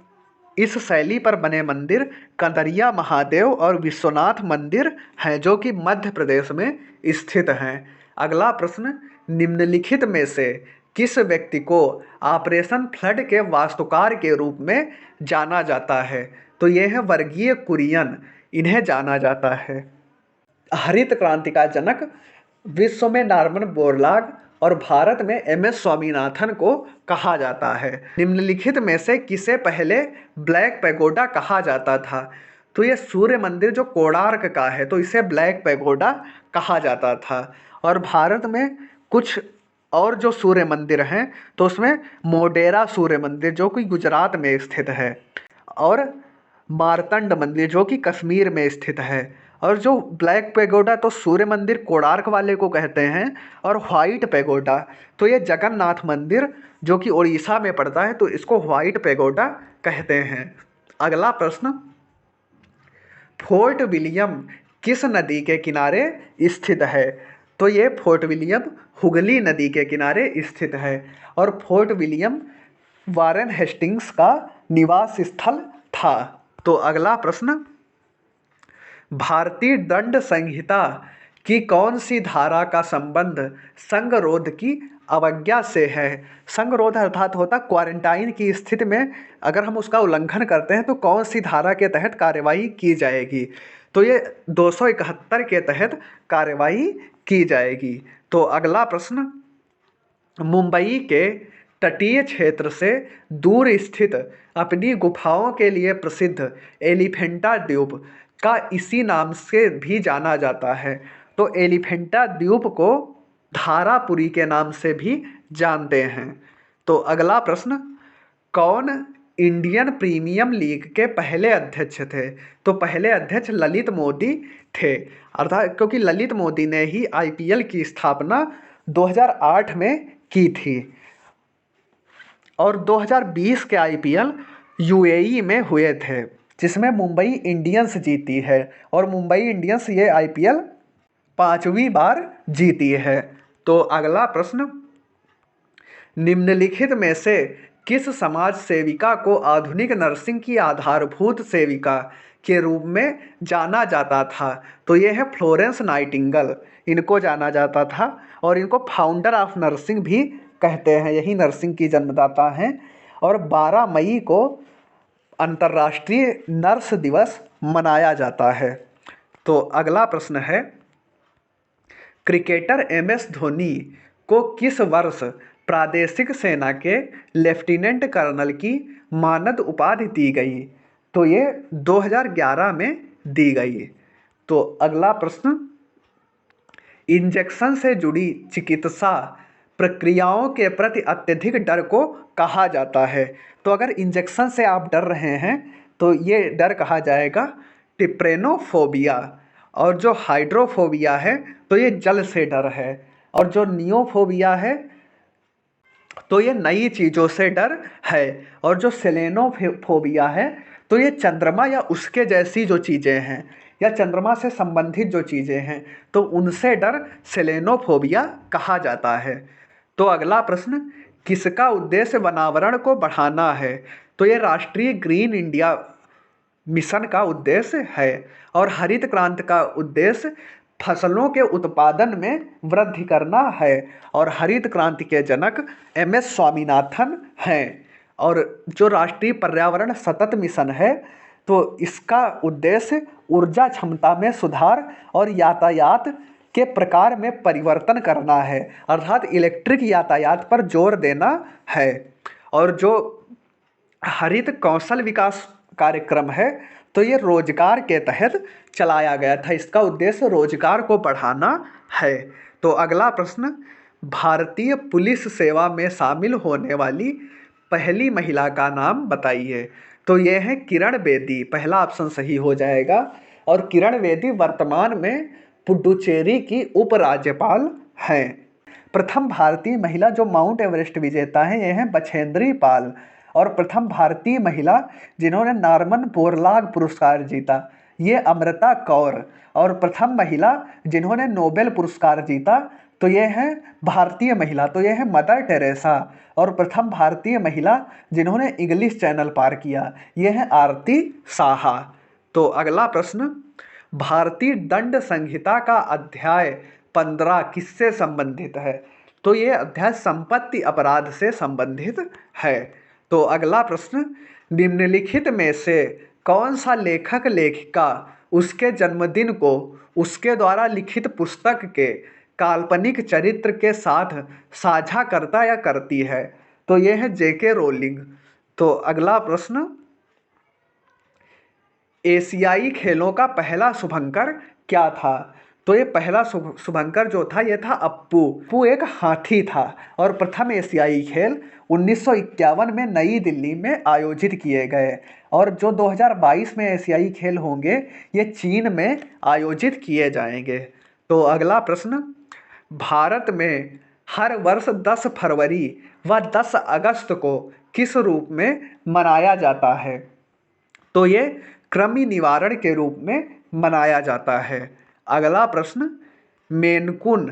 इस शैली पर बने मंदिर कंदरिया महादेव और विश्वनाथ मंदिर हैं जो कि मध्य प्रदेश में स्थित हैं। अगला प्रश्न, निम्नलिखित में से किस व्यक्ति को ऑपरेशन फ्लड के वास्तुकार के रूप में जाना जाता है? तो ये है वर्गीय कुरियन, इन्हें जाना जाता है। हरित क्रांति का जनक विश्व में नॉर्मन बोरलॉग और भारत में एम.एस. स्वामीनाथन को कहा जाता है। निम्नलिखित में से किसे पहले ब्लैक पैगोडा कहा जाता था? तो ये सूर्य मंदिर जो कोणार्क का है तो इसे ब्लैक पैगोडा कहा जाता था। और भारत में कुछ और जो सूर्य मंदिर हैं तो उसमें मोढेरा सूर्य मंदिर जो कि गुजरात में स्थित है, और मार्तंड मंदिर जो कि कश्मीर में स्थित है। और जो ब्लैक पैगोडा तो सूर्य मंदिर कोणार्क वाले को कहते हैं, और व्हाइट पैगोडा तो ये जगन्नाथ मंदिर जो कि उड़ीसा में पड़ता है तो इसको व्हाइट पैगोडा कहते हैं। अगला प्रश्न, फोर्ट विलियम किस नदी के किनारे स्थित है? तो ये फोर्ट विलियम हुगली नदी के किनारे स्थित है, और फोर्ट विलियम वारेन हेस्टिंग्स का निवास स्थल था। तो अगला प्रश्न, भारतीय दंड संहिता की कौन सी धारा का संबंध संगरोध की अवज्ञा से है? संगरोध अर्थात होता क्वारंटाइन की स्थिति में अगर हम उसका उल्लंघन करते हैं तो कौन सी धारा के तहत कार्यवाही की जाएगी? तो ये 271 के तहत कार्यवाही की जाएगी। तो अगला प्रश्न, मुंबई के तटीय क्षेत्र से दूर स्थित अपनी गुफाओं के लिए प्रसिद्ध एलिफेंटा द्वीप का इसी नाम से भी जाना जाता है। तो एलिफेंटा द्वीप को धारापुरी के नाम से भी जानते हैं। तो अगला प्रश्न, कौन इंडियन प्रीमियम लीग के पहले अध्यक्ष थे? तो पहले अध्यक्ष ललित मोदी थे, अर्थात क्योंकि ललित मोदी ने ही आईपीएल की स्थापना 2008 में की थी, और 2020 के आईपीएल यूएई में हुए थे जिसमें मुंबई इंडियंस जीती है, और मुंबई इंडियंस ये आईपीएल 5वीं बार जीती है। तो अगला प्रश्न, निम्नलिखित में से किस समाज सेविका को आधुनिक नर्सिंग की आधारभूत सेविका के रूप में जाना जाता था? तो ये है फ्लोरेंस नाइटिंगेल, इनको जाना जाता था, और इनको फाउंडर ऑफ नर्सिंग भी कहते हैं, यही नर्सिंग की जन्मदाता हैं। और 12 मई को अंतर्राष्ट्रीय नर्स दिवस मनाया जाता है। तो अगला प्रश्न है, क्रिकेटर एम.एस. धोनी को किस वर्ष प्रादेशिक सेना के लेफ्टिनेंट कर्नल की मानद उपाधि दी गई? तो ये 2011 में दी गई। तो अगला प्रश्न, इंजेक्शन से जुड़ी चिकित्सा प्रक्रियाओं के प्रति अत्यधिक डर को कहा जाता है? तो अगर इंजेक्शन से आप डर रहे हैं तो ये डर कहा जाएगा टिप्रेनोफोबिया, और जो हाइड्रोफोबिया है तो ये जल से डर है, और जो नियोफोबिया है तो ये नई चीज़ों से डर है, और जो सेलेनोफोबिया है तो ये चंद्रमा या उसके जैसी जो चीज़ें हैं या चंद्रमा से संबंधित जो चीज़ें हैं तो उनसे डर सेलेनोफोबिया कहा जाता है। तो अगला प्रश्न, किसका उद्देश्य वनावरण को बढ़ाना है? तो ये राष्ट्रीय ग्रीन इंडिया मिशन का उद्देश्य है, और हरित क्रांति का उद्देश्य फसलों के उत्पादन में वृद्धि करना है, और हरित क्रांति के जनक एम.एस. स्वामीनाथन हैं। और जो राष्ट्रीय पर्यावरण सतत मिशन है तो इसका उद्देश्य ऊर्जा क्षमता में सुधार और यातायात के प्रकार में परिवर्तन करना है, अर्थात इलेक्ट्रिक यातायात पर जोर देना है। और जो हरित कौशल विकास कार्यक्रम है तो ये रोजगार के तहत चलाया गया था, इसका उद्देश्य रोजगार को बढ़ाना है। तो अगला प्रश्न, भारतीय पुलिस सेवा में शामिल होने वाली पहली महिला का नाम बताइए। तो ये है किरण बेदी, पहला ऑप्शन सही हो जाएगा। और किरण बेदी वर्तमान में पुडुचेरी की उपराज्यपाल हैं। प्रथम भारतीय महिला जो माउंट एवरेस्ट विजेता है ये हैं बछेंद्री पाल। और प्रथम भारतीय महिला जिन्होंने नॉर्मन बोरलाग पुरस्कार जीता ये अमृता कौर। और प्रथम महिला जिन्होंने नोबेल पुरस्कार जीता तो ये है भारतीय महिला, तो ये है मदर टेरेसा। और प्रथम भारतीय महिला जिन्होंने इंग्लिश चैनल पार किया ये है आरती साहा। तो अगला प्रश्न, भारतीय दंड संहिता का अध्याय 15 किससे संबंधित है। तो ये अध्याय संपत्ति अपराध से संबंधित है। तो अगला प्रश्न, निम्नलिखित में से कौन सा लेखक लेखिका उसके जन्मदिन को उसके द्वारा लिखित पुस्तक के काल्पनिक चरित्र के साथ साझा करता या करती है। तो ये है जेके रोलिंग। तो अगला प्रश्न, एशियाई खेलों का पहला शुभंकर क्या था। तो ये पहला शुभंकर जो था ये था अप्पू। अप्पू एक हाथी था। और प्रथम एशियाई खेल 1951 में नई दिल्ली में आयोजित किए गए। और जो 2022 में एशियाई खेल होंगे ये चीन में आयोजित किए जाएंगे। तो अगला प्रश्न, भारत में हर वर्ष 10 फरवरी व 10 अगस्त को किस रूप में मनाया जाता है। तो ये कृमि निवारण के रूप में मनाया जाता है। अगला प्रश्न, मेनकुन,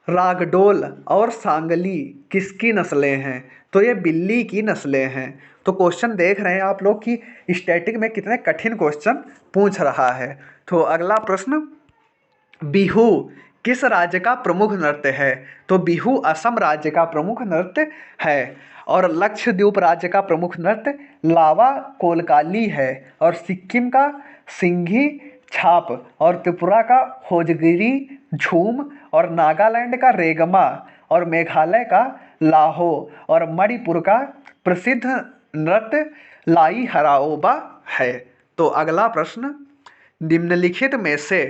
रागडोल और सांगली किसकी नस्लें हैं। तो ये बिल्ली की नस्लें हैं। तो क्वेश्चन देख रहे हैं आप लोग कि स्टैटिक में कितने कठिन क्वेश्चन पूछ रहा है। तो अगला प्रश्न, बिहू किस राज्य का प्रमुख नृत्य है। तो बिहू असम राज्य का प्रमुख नृत्य है। और लक्षद्वीप राज्य का प्रमुख नृत्य लावा कोलकाली है। और सिक्किम का सिंघी छाप। और त्रिपुरा का होजगिरी झूम। और नागालैंड का रेगमा। और मेघालय का लाहो। और मणिपुर का प्रसिद्ध नृत्य लाई हराओबा है। तो अगला प्रश्न, निम्नलिखित में से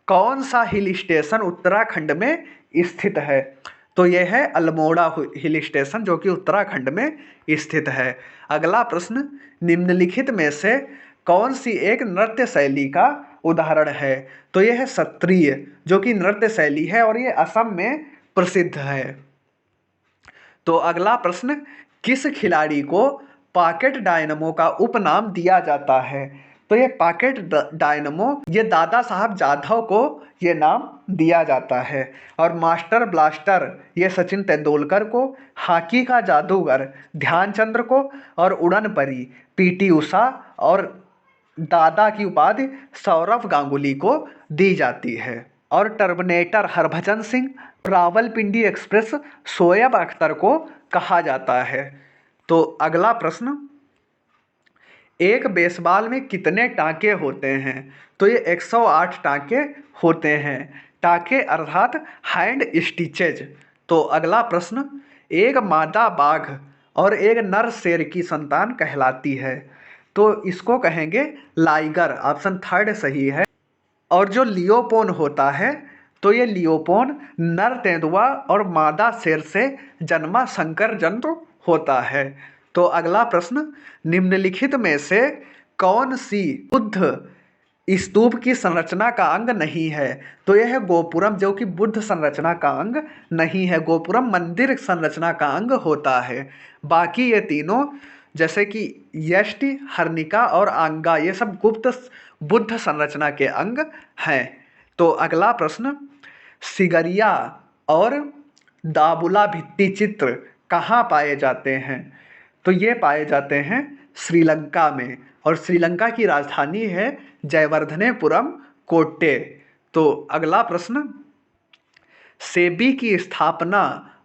कौन सा हिल स्टेशन उत्तराखंड में स्थित है। तो यह है अल्मोड़ा हिल स्टेशन जो कि उत्तराखंड में स्थित है। अगला प्रश्न, निम्नलिखित में से कौन सी एक नृत्य शैली का उदाहरण है। तो यह है सत्रिय जो कि नृत्य शैली है और ये असम में प्रसिद्ध है। तो अगला प्रश्न, किस खिलाड़ी को पॉकेट डायनमो का उपनाम दिया जाता है। तो ये पॉकेट डायनमो ये दादा साहब जाधव को ये नाम दिया जाता है। और मास्टर ब्लास्टर ये सचिन तेंदुलकर को, हॉकी का जादूगर ध्यानचंद्र को, और उड़न परी पीटी उषा, और दादा की उपाधि सौरव गांगुली को दी जाती है। और टर्मिनेटर हरभजन सिंह, रावलपिंडी एक्सप्रेस शोएब अख्तर को कहा जाता है। तो अगला प्रश्न, एक बेसबॉल में कितने टाँके होते हैं। तो ये 108 टाँके होते हैं। टाँके अर्थात हैंड स्टिचेज। तो अगला प्रश्न, एक मादा बाघ और एक नर शेर की संतान कहलाती है। तो इसको कहेंगे लाइगर, ऑप्शन थर्ड सही है। और जो लियोपोन होता है तो ये लियोपोन नर तेंदुआ और मादा शेर से जन्मा संकर जंतु होता है। तो अगला प्रश्न, निम्नलिखित में से कौन सी बुद्ध स्तूप की संरचना का अंग नहीं है। तो यह है गोपुरम जो कि बुद्ध संरचना का अंग नहीं है। गोपुरम मंदिर संरचना का अंग होता है। बाकी ये तीनों जैसे कि यष्टि, हर्निका और आंगा ये सब गुप्त बुद्ध संरचना के अंग हैं। तो अगला प्रश्न, सिगरिया और दाबुला भित्ति चित्र कहाँ पाए जाते हैं। तो ये पाए जाते हैं श्रीलंका में। और श्रीलंका की राजधानी है जयवर्धनेपुरम कोट्टे। तो अगला प्रश्न, सेबी की स्थापना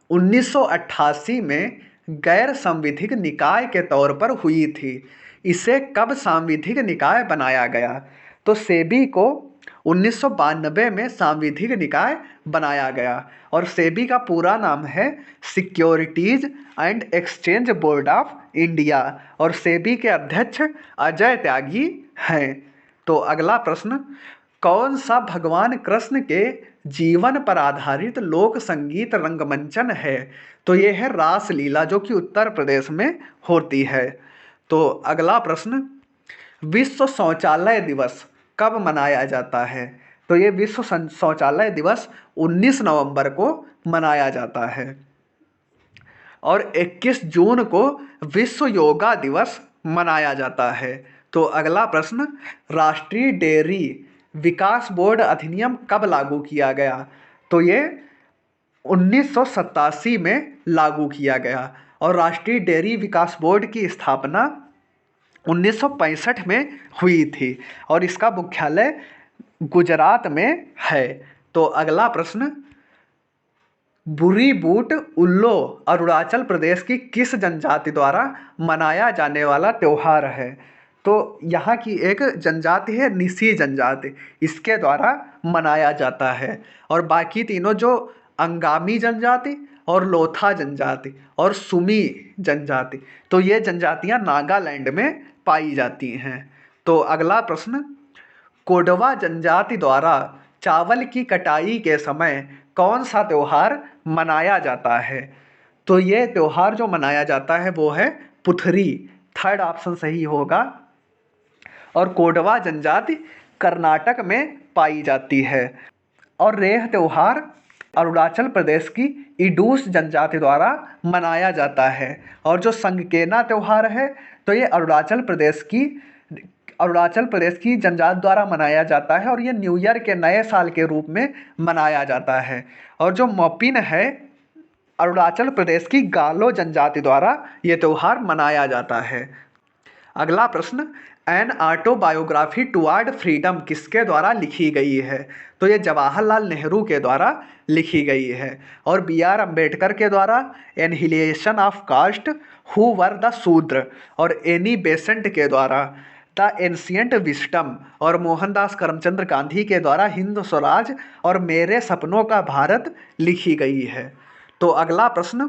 1988 में गैर संविधिक निकाय के तौर पर हुई थी। इसे कब सांविधिक निकाय बनाया गया? तो सेबी को 1992 में सांविधिक निकाय बनाया गया और सेबी का पूरा नाम है securities and exchange board of India और सेबी के अध्यक्ष अजय त्यागी हैं। तो अगला प्रश्न, कौन सा भगवान कृष्ण के जीवन पर आधारित लोक संगीत रंगमंचन है? तो ये है रासलीला, जो कि उत्तर प्रदेश में होती है। तो अगला प्रश्न, विश्व शौचालय दिवस कब मनाया जाता है? तो ये विश्व शौचालय दिवस 19 नवंबर को मनाया जाता है और 21 जून को विश्व योगा दिवस मनाया जाता है। तो अगला प्रश्न, राष्ट्रीय डेयरी विकास बोर्ड अधिनियम कब लागू किया गया? तो ये 1987 में लागू किया गया और राष्ट्रीय डेयरी विकास बोर्ड की स्थापना 1965 में हुई थी और इसका मुख्यालय गुजरात में है। तो अगला प्रश्न, बुरी बूट उल्लो अरुणाचल प्रदेश की किस जनजाति द्वारा मनाया जाने वाला त्यौहार है? तो यहाँ की एक जनजाति है निसी जनजाति, इसके द्वारा मनाया जाता है और बाकी तीनों जो अंगामी जनजाति और लोथा जनजाति और सुमी जनजाति, तो ये जनजातियाँ नागालैंड में पाई जाती हैं। तो अगला प्रश्न, कोडवा जनजाति द्वारा चावल की कटाई के समय कौन सा त्यौहार मनाया जाता है? तो ये त्यौहार जो मनाया जाता है वो है पुथरी, थर्ड ऑप्शन सही होगा। और कोडवा जनजाति कर्नाटक में पाई जाती है और रेह त्यौहार अरुणाचल प्रदेश की इडूस जनजाति द्वारा मनाया जाता है और जो संगकेना त्यौहार है तो ये अरुणाचल प्रदेश की जनजाति द्वारा मनाया जाता है और ये न्यू ईयर के नए साल के रूप में मनाया जाता है। और जो मोपिन है अरुणाचल प्रदेश की गालो जनजाति द्वारा ये त्यौहार मनाया जाता है। अगला प्रश्न, एन ऑटोबायोग्राफी टुवर्ड फ्रीडम किसके द्वारा लिखी गई है? तो ये जवाहरलाल नेहरू के द्वारा लिखी गई है और बी आर अम्बेडकर के द्वारा annihilation of caste, who were the Shudra और एनी बेसेंट के द्वारा द एंशिएंट विस्डम और मोहनदास करमचंद गांधी के द्वारा हिंद स्वराज और मेरे सपनों का भारत लिखी गई है। तो अगला प्रश्न,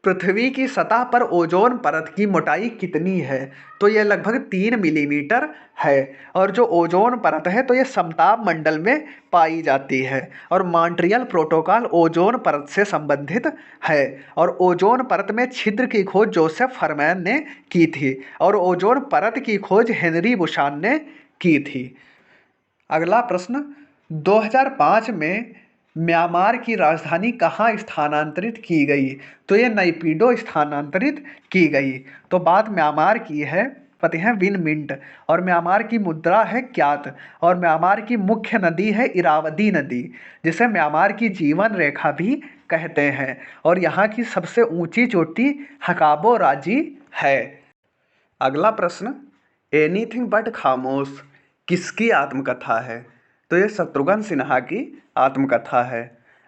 पृथ्वी की सतह पर ओजोन परत की मोटाई कितनी है? तो ये लगभग 3 मिलीमीटर है और जो ओजोन परत है तो ये समताप मंडल में पाई जाती है और मॉन्ट्रियल प्रोटोकॉल ओजोन परत से संबंधित है और ओजोन परत में छिद्र की खोज जोसेफ फरमैन ने की थी और ओजोन परत की खोज हेनरी बुशान ने की थी। अगला प्रश्न, 2005 में म्यांमार की राजधानी कहाँ स्थानांतरित की गई? तो ये नैपिडो स्थानांतरित की गई। तो बात म्यांमार की है, पते हैं विन मिंट और म्यांमार की मुद्रा है क्यात और म्यांमार की मुख्य नदी है इरावदी नदी, जिसे म्यांमार की जीवन रेखा भी कहते हैं और यहाँ की सबसे ऊंची चोटी हकाबो राजी है। अगला प्रश्न, एनीथिंग बट खामोश किसकी आत्मकथा है? तो ये शत्रुघ्न सिन्हा की आत्मकथा है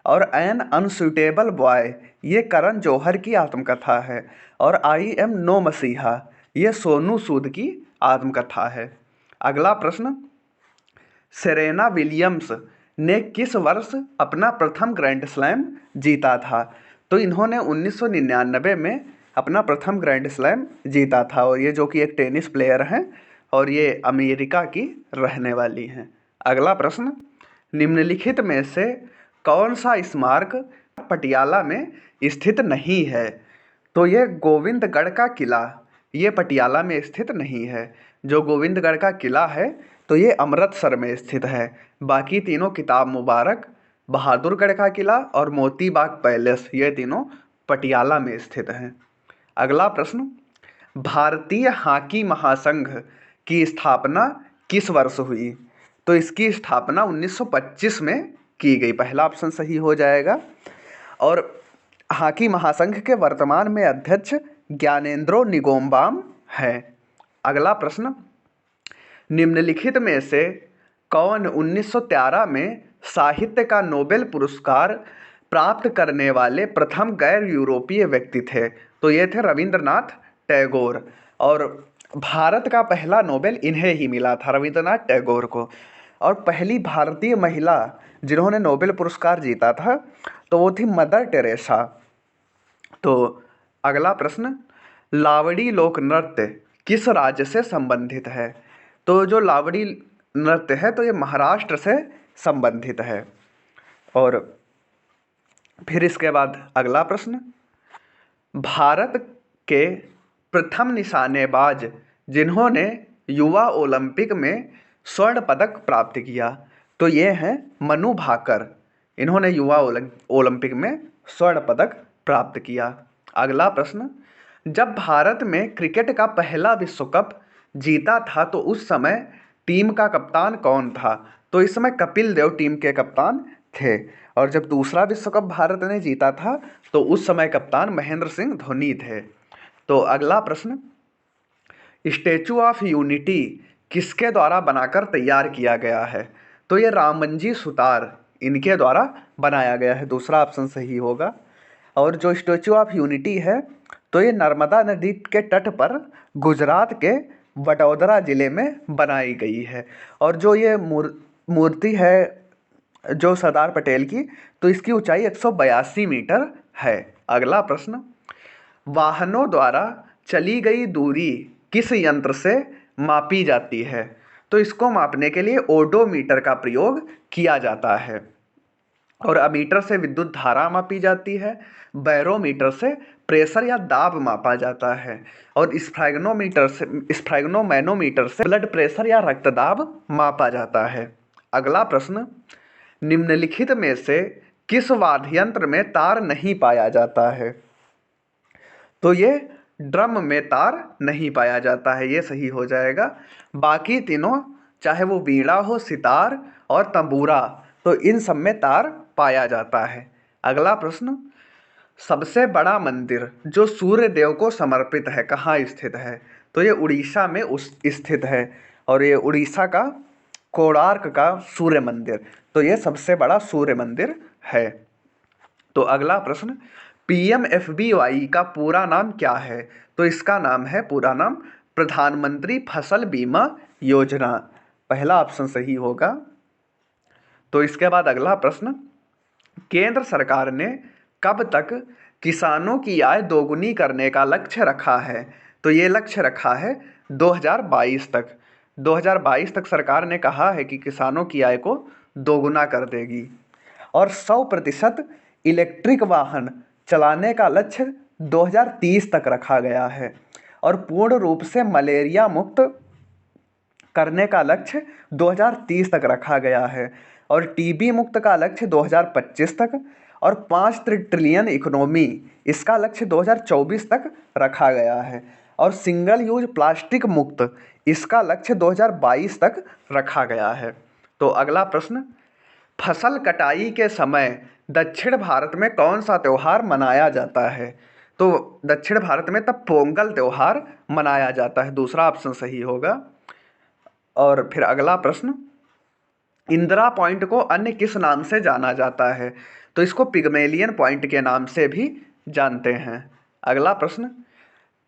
और एन अनसुटेबल बॉय ये करण जौहर की आत्मकथा है और आई एम नो मसीहा ये सोनू सूद की आत्मकथा है। अगला प्रश्न, सेरेना विलियम्स ने किस वर्ष अपना प्रथम ग्रैंड स्लैम जीता था? तो इन्होंने 1999 में अपना प्रथम ग्रैंड स्लैम जीता था और ये जो कि एक टेनिस प्लेयर हैं और ये अमेरिका की रहने वाली हैं। अगला प्रश्न, निम्नलिखित में से कौन सा स्मारक पटियाला में स्थित नहीं है? तो ये गोविंदगढ़ का किला ये पटियाला में स्थित नहीं है। जो गोविंदगढ़ का किला है तो ये अमृतसर में स्थित है। बाकी तीनों किताब मुबारक, बहादुरगढ़ का किला और मोती बाग पैलेस ये तीनों पटियाला में स्थित हैं। अगला प्रश्न, भारतीय हॉकी महासंघ की स्थापना किस वर्ष हुई? तो इसकी स्थापना 1925 में की गई, पहला ऑप्शन सही हो जाएगा। और हॉकी महासंघ के वर्तमान में अध्यक्ष ज्ञानेंद्रो निंगोमबाम है। अगला प्रश्न, निम्नलिखित में से कौन 1913 में साहित्य का नोबेल पुरस्कार प्राप्त करने वाले प्रथम गैर यूरोपीय व्यक्ति थे, तो ये थे रविंद्रनाथ टैगोर। और भारत का पहला नोबेल इन्हें ही मिला था, रविंद्रनाथ टैगोर को। और पहली भारतीय महिला जिन्होंने नोबेल पुरस्कार जीता था तो वो थी मदर टेरेसा। तो अगला प्रश्न, लावड़ी लोक नृत्य किस राज्य से संबंधित है? तो जो लावड़ी नृत्य है तो ये महाराष्ट्र से संबंधित है। और फिर इसके बाद अगला प्रश्न, भारत के प्रथम निशानेबाज जिन्होंने युवा ओलंपिक में स्वर्ण पदक प्राप्त किया, तो ये हैं मनु भाकर। इन्होंने युवा ओलंपिक में स्वर्ण पदक प्राप्त किया। अगला प्रश्न, जब भारत में क्रिकेट का पहला विश्व कप जीता था तो उस समय टीम का कप्तान कौन था? तो इस समय कपिल देव टीम के कप्तान थे। और जब दूसरा विश्व कप भारत ने जीता था तो उस समय कप्तान महेंद्र सिंह धोनी थे। तो अगला प्रश्न, स्टैचू ऑफ यूनिटी किसके द्वारा बनाकर तैयार किया गया है? तो ये रामजी सुतार इनके द्वारा बनाया गया है, दूसरा ऑप्शन सही होगा। और जो स्टैचू ऑफ यूनिटी है तो ये नर्मदा नदी के तट पर गुजरात के वडोदरा ज़िले में बनाई गई है। और जो ये मूर्ति है जो सरदार पटेल की, तो इसकी ऊंचाई 182 मीटर है। अगला प्रश्न, वाहनों द्वारा चली गई दूरी किस यंत्र से मापी जाती है? तो इसको मापने के लिए ओडोमीटर का प्रयोग किया जाता है। और अमीटर से विद्युत धारा मापी जाती है, बैरोमीटर से प्रेशर या दाब मापा जाता है, और स्फ्रैगनोमैनोमीटर से ब्लड प्रेशर या रक्तदाब मापा जाता है। अगला प्रश्न, निम्नलिखित में से किस वाद्य यंत्र में तार नहीं पाया जाता है? तो ये ड्रम में तार नहीं पाया जाता है, ये सही हो जाएगा। बाकी तीनों, चाहे वो वीणा हो, सितार और तंबूरा, तो इन सब में तार पाया जाता है। अगला प्रश्न, सबसे बड़ा मंदिर जो सूर्य देव को समर्पित है कहाँ स्थित है? तो ये उड़ीसा में स्थित है, और ये उड़ीसा का कोणार्क का सूर्य मंदिर, तो ये सबसे बड़ा सूर्य मंदिर है। तो अगला प्रश्न, PMFBY का पूरा नाम क्या है? तो इसका नाम है, पूरा नाम प्रधानमंत्री फसल बीमा योजना। पहला ऑप्शन सही होगा। तो इसके बाद अगला प्रश्न, केंद्र सरकार ने कब तक किसानों की आय दोगुनी करने का लक्ष्य रखा है? तो ये लक्ष्य रखा है 2022 तक। 2022 तक सरकार ने कहा है कि किसानों की आय को दोगुना कर देगी। और 100% इलेक्ट्रिक वाहन चलाने का लक्ष्य 2030 तक रखा गया है। और पूर्ण रूप से मलेरिया मुक्त करने का लक्ष्य 2030 तक रखा गया है। और टीबी मुक्त का लक्ष्य 2025 तक, और 5 ट्रिलियन इकोनॉमी इसका लक्ष्य 2024 तक रखा गया है। और सिंगल यूज प्लास्टिक मुक्त इसका लक्ष्य 2022 तक रखा गया है। तो अगला प्रश्न, फसल कटाई के समय दक्षिण भारत में कौन सा त्यौहार मनाया जाता है? तो दक्षिण भारत में तब पोंगल त्यौहार मनाया जाता है, दूसरा ऑप्शन सही होगा। और फिर अगला प्रश्न, इंदिरा पॉइंट को अन्य किस नाम से जाना जाता है? तो इसको पिग्मेलियन पॉइंट के नाम से भी जानते हैं। अगला प्रश्न,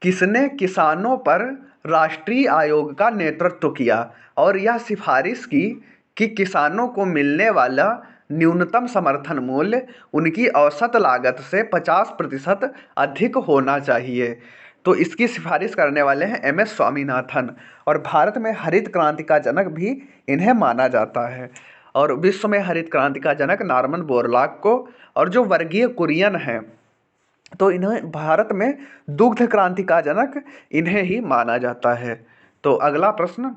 किसने किसानों पर राष्ट्रीय आयोग का नेतृत्व किया और यह सिफारिश की कि किसानों को मिलने वाला न्यूनतम समर्थन मूल्य उनकी औसत लागत से 50% अधिक होना चाहिए? तो इसकी सिफारिश करने वाले हैं MS स्वामीनाथन। और भारत में हरित क्रांति का जनक भी इन्हें माना जाता है। और विश्व में हरित क्रांति का जनक नॉर्मन बोरलॉग को, और जो वर्गीय कुरियन हैं तो इन्हें भारत में दुग्ध क्रांति का जनक इन्हें ही माना जाता है। तो अगला प्रश्न,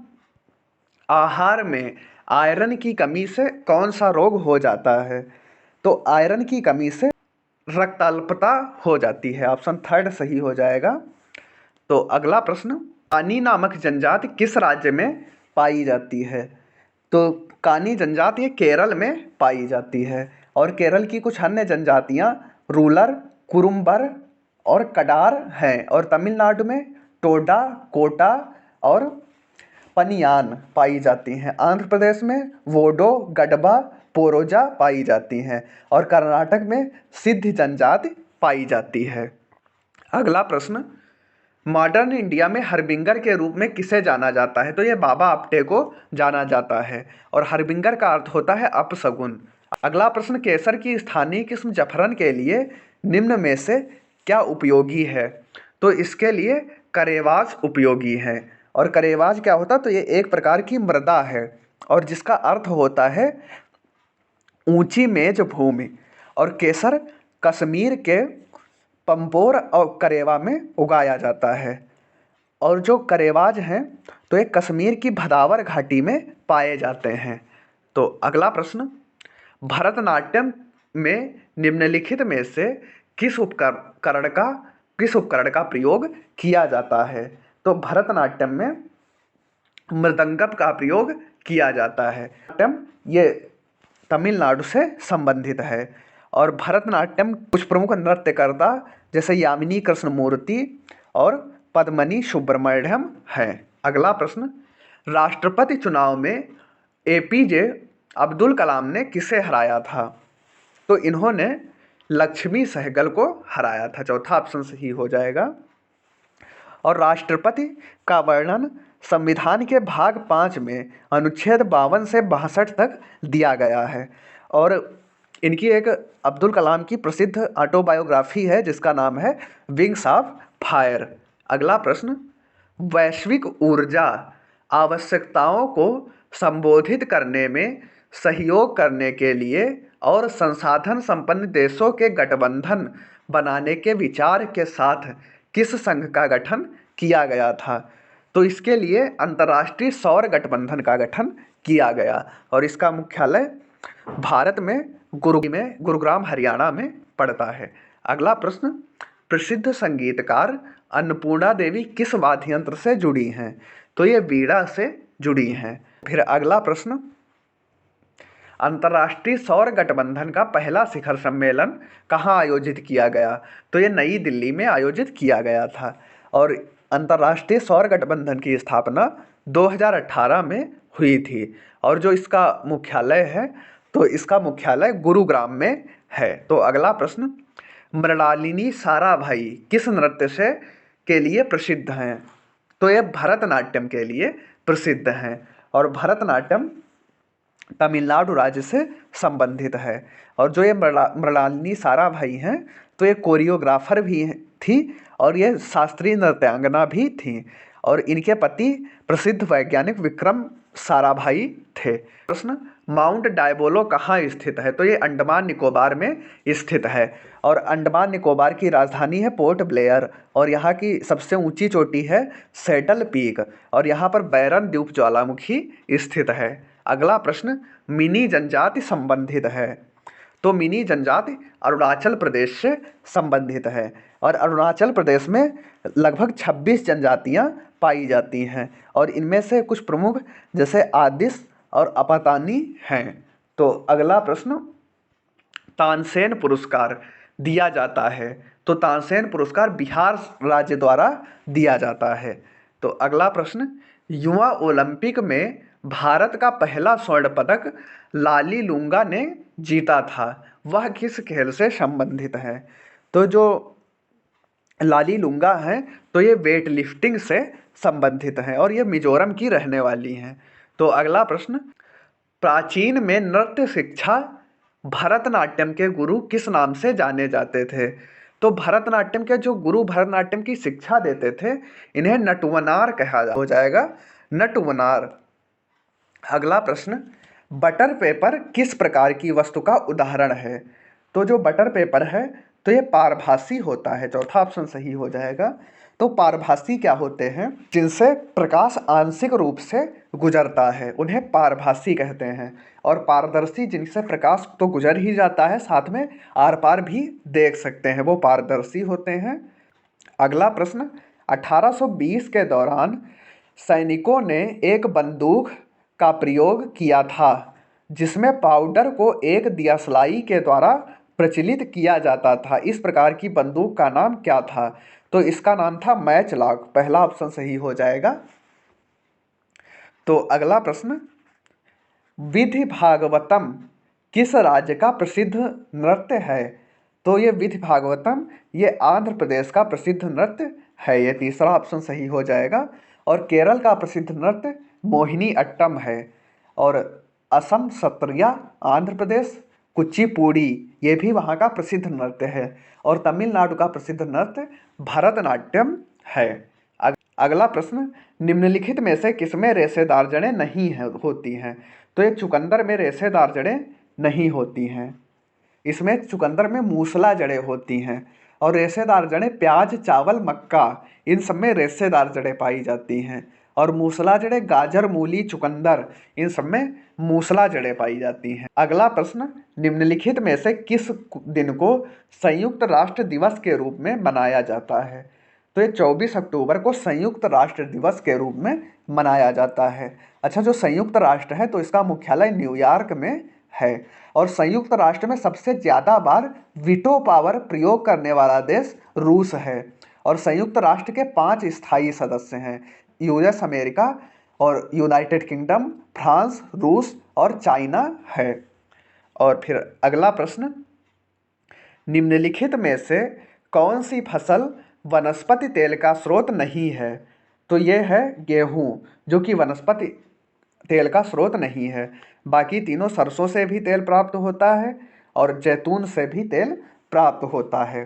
आहार में आयरन की कमी से कौन सा रोग हो जाता है? तो आयरन की कमी से रक्ताल्पता हो जाती है, ऑप्शन थर्ड सही हो जाएगा। तो अगला प्रश्न, कानी नामक जनजाति किस राज्य में पाई जाती है? तो कानी जनजाति केरल में पाई जाती है। और केरल की कुछ अन्य जनजातियां रूलर, कुरुम्बर और कडार हैं। और तमिलनाडु में टोडा, कोटा और पनियान पाई जाती हैं। आंध्र प्रदेश में वोडो, गडबा, पोरोजा पाई जाती हैं और कर्नाटक में सिद्ध जनजाति पाई जाती है। अगला प्रश्न, मॉडर्न इंडिया में हरबिंगर के रूप में किसे जाना जाता है? तो ये बाबा आप्टे को जाना जाता है और हरबिंगर का अर्थ होता है अपशगुन। अगला प्रश्न, केसर की स्थानीय किस्म जफरन के लिए निम्न में से क्या उपयोगी है? तो इसके लिए करेवाज उपयोगी है। और करेवाज क्या होता है? तो ये एक प्रकार की मृदा है और जिसका अर्थ होता है ऊंची मेज भूमि। और केसर कश्मीर के पंपोर और करेवा में उगाया जाता है। और जो करेवाज हैं तो ये कश्मीर की भदावर घाटी में पाए जाते हैं। तो अगला प्रश्न, भरतनाट्यम में निम्नलिखित में से किस उपकरण का प्रयोग किया जाता है? तो भरतनाट्यम में मृदंगम का प्रयोग किया जाता है। ये तमिलनाडु से संबंधित है और भरतनाट्यम कुछ प्रमुख नृत्यकर्ता जैसे यामिनी कृष्णमूर्ति और पद्मनी सुब्रमण्यम हैं। अगला प्रश्न, राष्ट्रपति चुनाव में एपीजे अब्दुल कलाम ने किसे हराया था? तो इन्होंने लक्ष्मी सहगल को हराया था। चौथा ऑप्शन सही हो जाएगा। और राष्ट्रपति का वर्णन संविधान के भाग 5 में अनुच्छेद 52 से 62 तक दिया गया है। और इनकी एक अब्दुल कलाम की प्रसिद्ध ऑटोबायोग्राफी है जिसका नाम है विंग्स ऑफ फायर। अगला प्रश्न, वैश्विक ऊर्जा आवश्यकताओं को संबोधित करने में सहयोग करने के लिए और संसाधन संपन्न देशों के गठबंधन बनाने के विचार के साथ किस संघ का गठन किया गया था? तो इसके लिए अंतर्राष्ट्रीय सौर गठबंधन का गठन किया गया और इसका मुख्यालय भारत में गुरुग्राम हरियाणा में पड़ता है। अगला प्रश्न, प्रसिद्ध संगीतकार अन्नपूर्णा देवी किस वाद्य यंत्र से जुड़ी हैं? तो ये वीणा से जुड़ी हैं। फिर अगला प्रश्न, अंतर्राष्ट्रीय सौर गठबंधन का पहला शिखर सम्मेलन कहाँ आयोजित किया गया? तो ये नई दिल्ली में आयोजित किया गया था। और अंतर्राष्ट्रीय सौर गठबंधन की स्थापना 2018 में हुई थी। और जो इसका मुख्यालय है तो इसका मुख्यालय गुरुग्राम में है। तो अगला प्रश्न, मृणालिनी साराभाई किस नृत्य से के लिए प्रसिद्ध हैं? तो ये भरतनाट्यम के लिए प्रसिद्ध हैं और भरतनाट्यम तमिलनाडु राज्य से संबंधित है। और जो ये मृणालिनी साराभाई हैं तो ये कोरियोग्राफर भी थी और ये शास्त्रीय नृत्यांगना भी थी और इनके पति प्रसिद्ध वैज्ञानिक विक्रम साराभाई थे। प्रश्न, माउंट डायबोलो कहाँ स्थित है? तो ये अंडमान निकोबार में स्थित है और अंडमान निकोबार की राजधानी है पोर्ट ब्लेयर और यहाँ की सबसे ऊंची चोटी है सैडल पीक और यहाँ पर बैरन द्वीप ज्वालामुखी स्थित है। अगला प्रश्न, मिनी जनजाति संबंधित है? तो मिनी जनजाति अरुणाचल प्रदेश से संबंधित है और अरुणाचल प्रदेश में लगभग 26 जनजातियाँ पाई जाती हैं और इनमें से कुछ प्रमुख जैसे आदिस और अपातानी हैं। तो अगला प्रश्न, तानसेन पुरस्कार दिया जाता है? तो तानसेन पुरस्कार बिहार राज्य द्वारा दिया जाता है। तो अगला प्रश्न, युवा ओलंपिक में भारत का पहला स्वर्ण पदक लाली लूंगा ने जीता था, वह किस खेल से संबंधित है? तो जो लाली लूंगा हैं तो ये वेट लिफ्टिंग से संबंधित हैं और ये मिजोरम की रहने वाली हैं। तो अगला प्रश्न, प्राचीन में नृत्य शिक्षा भरतनाट्यम के गुरु किस नाम से जाने जाते थे? तो भरतनाट्यम के जो गुरु भरतनाट्यम की शिक्षा देते थे इन्हें नटवनार कहा हो जाएगा, नटवनार। अगला प्रश्न, बटर पेपर किस प्रकार की वस्तु का उदाहरण है? तो जो बटर पेपर है तो ये पारभासी होता है। चौथा ऑप्शन सही हो जाएगा। तो पारभासी क्या होते हैं? जिनसे प्रकाश आंशिक रूप से गुजरता है उन्हें पारभासी कहते हैं और पारदर्शी जिनसे प्रकाश तो गुजर ही जाता है साथ में आर पार भी देख सकते हैं वो पारदर्शी होते हैं। अगला प्रश्न, 1820 के दौरान सैनिकों ने एक बंदूक का प्रयोग किया था जिसमें पाउडर को एक दियासलाई के द्वारा प्रचलित किया जाता था। इस प्रकार की बंदूक का नाम क्या था? तो इसका नाम था मैच लॉक। पहला ऑप्शन सही हो जाएगा। तो अगला प्रश्न, विधि भागवतम किस राज्य का प्रसिद्ध नृत्य है? तो ये विधि भागवतम, ये आंध्र प्रदेश का प्रसिद्ध नृत्य है, ये तीसरा ऑप्शन सही हो जाएगा। और केरल का प्रसिद्ध नृत्य मोहिनी अट्टम है। और असम सत्रिया आंध्र प्रदेश, कुचिपुड़ी ये भी वहाँ का प्रसिद्ध नृत्य है। और तमिलनाडु का प्रसिद्ध नृत्य भरतनाट्यम है। अगला प्रश्न, निम्नलिखित में से किसमें रेशेदार जड़ें नहीं होती हैं? तो ये चुकंदर में रेशेदार जड़ें नहीं होती हैं। इसमें चुकंदर में मूसला जड़ें होती हैं। और रेशेदार जड़ें प्याज, चावल, मक्का इन सब में रेशेदार जड़ें पाई जाती हैं। और मूसला जड़ें गाजर, मूली, चुकंदर इन सब में मूसला जड़ें पाई जाती हैं। अगला प्रश्न, निम्नलिखित में से किस दिन को संयुक्त राष्ट्र दिवस के रूप में मनाया जाता है? तो ये 24 अक्टूबर को संयुक्त राष्ट्र दिवस के रूप में मनाया जाता है। अच्छा, जो संयुक्त राष्ट्र है तो इसका मुख्यालय न्यूयॉर्क में है। और संयुक्त राष्ट्र में सबसे ज़्यादा बार वीटो पावर प्रयोग करने वाला देश रूस है। और संयुक्त राष्ट्र के 5 स्थायी सदस्य हैं, यूएस अमेरिका और यूनाइटेड किंगडम, फ्रांस, रूस और चाइना है। और फिर अगला प्रश्न, निम्नलिखित में से कौन सी फसल वनस्पति तेल का स्रोत नहीं है? तो ये है गेहूँ, जो कि वनस्पति तेल का स्रोत नहीं है। बाकी तीनों सरसों से भी तेल प्राप्त होता है और जैतून से भी तेल प्राप्त होता है।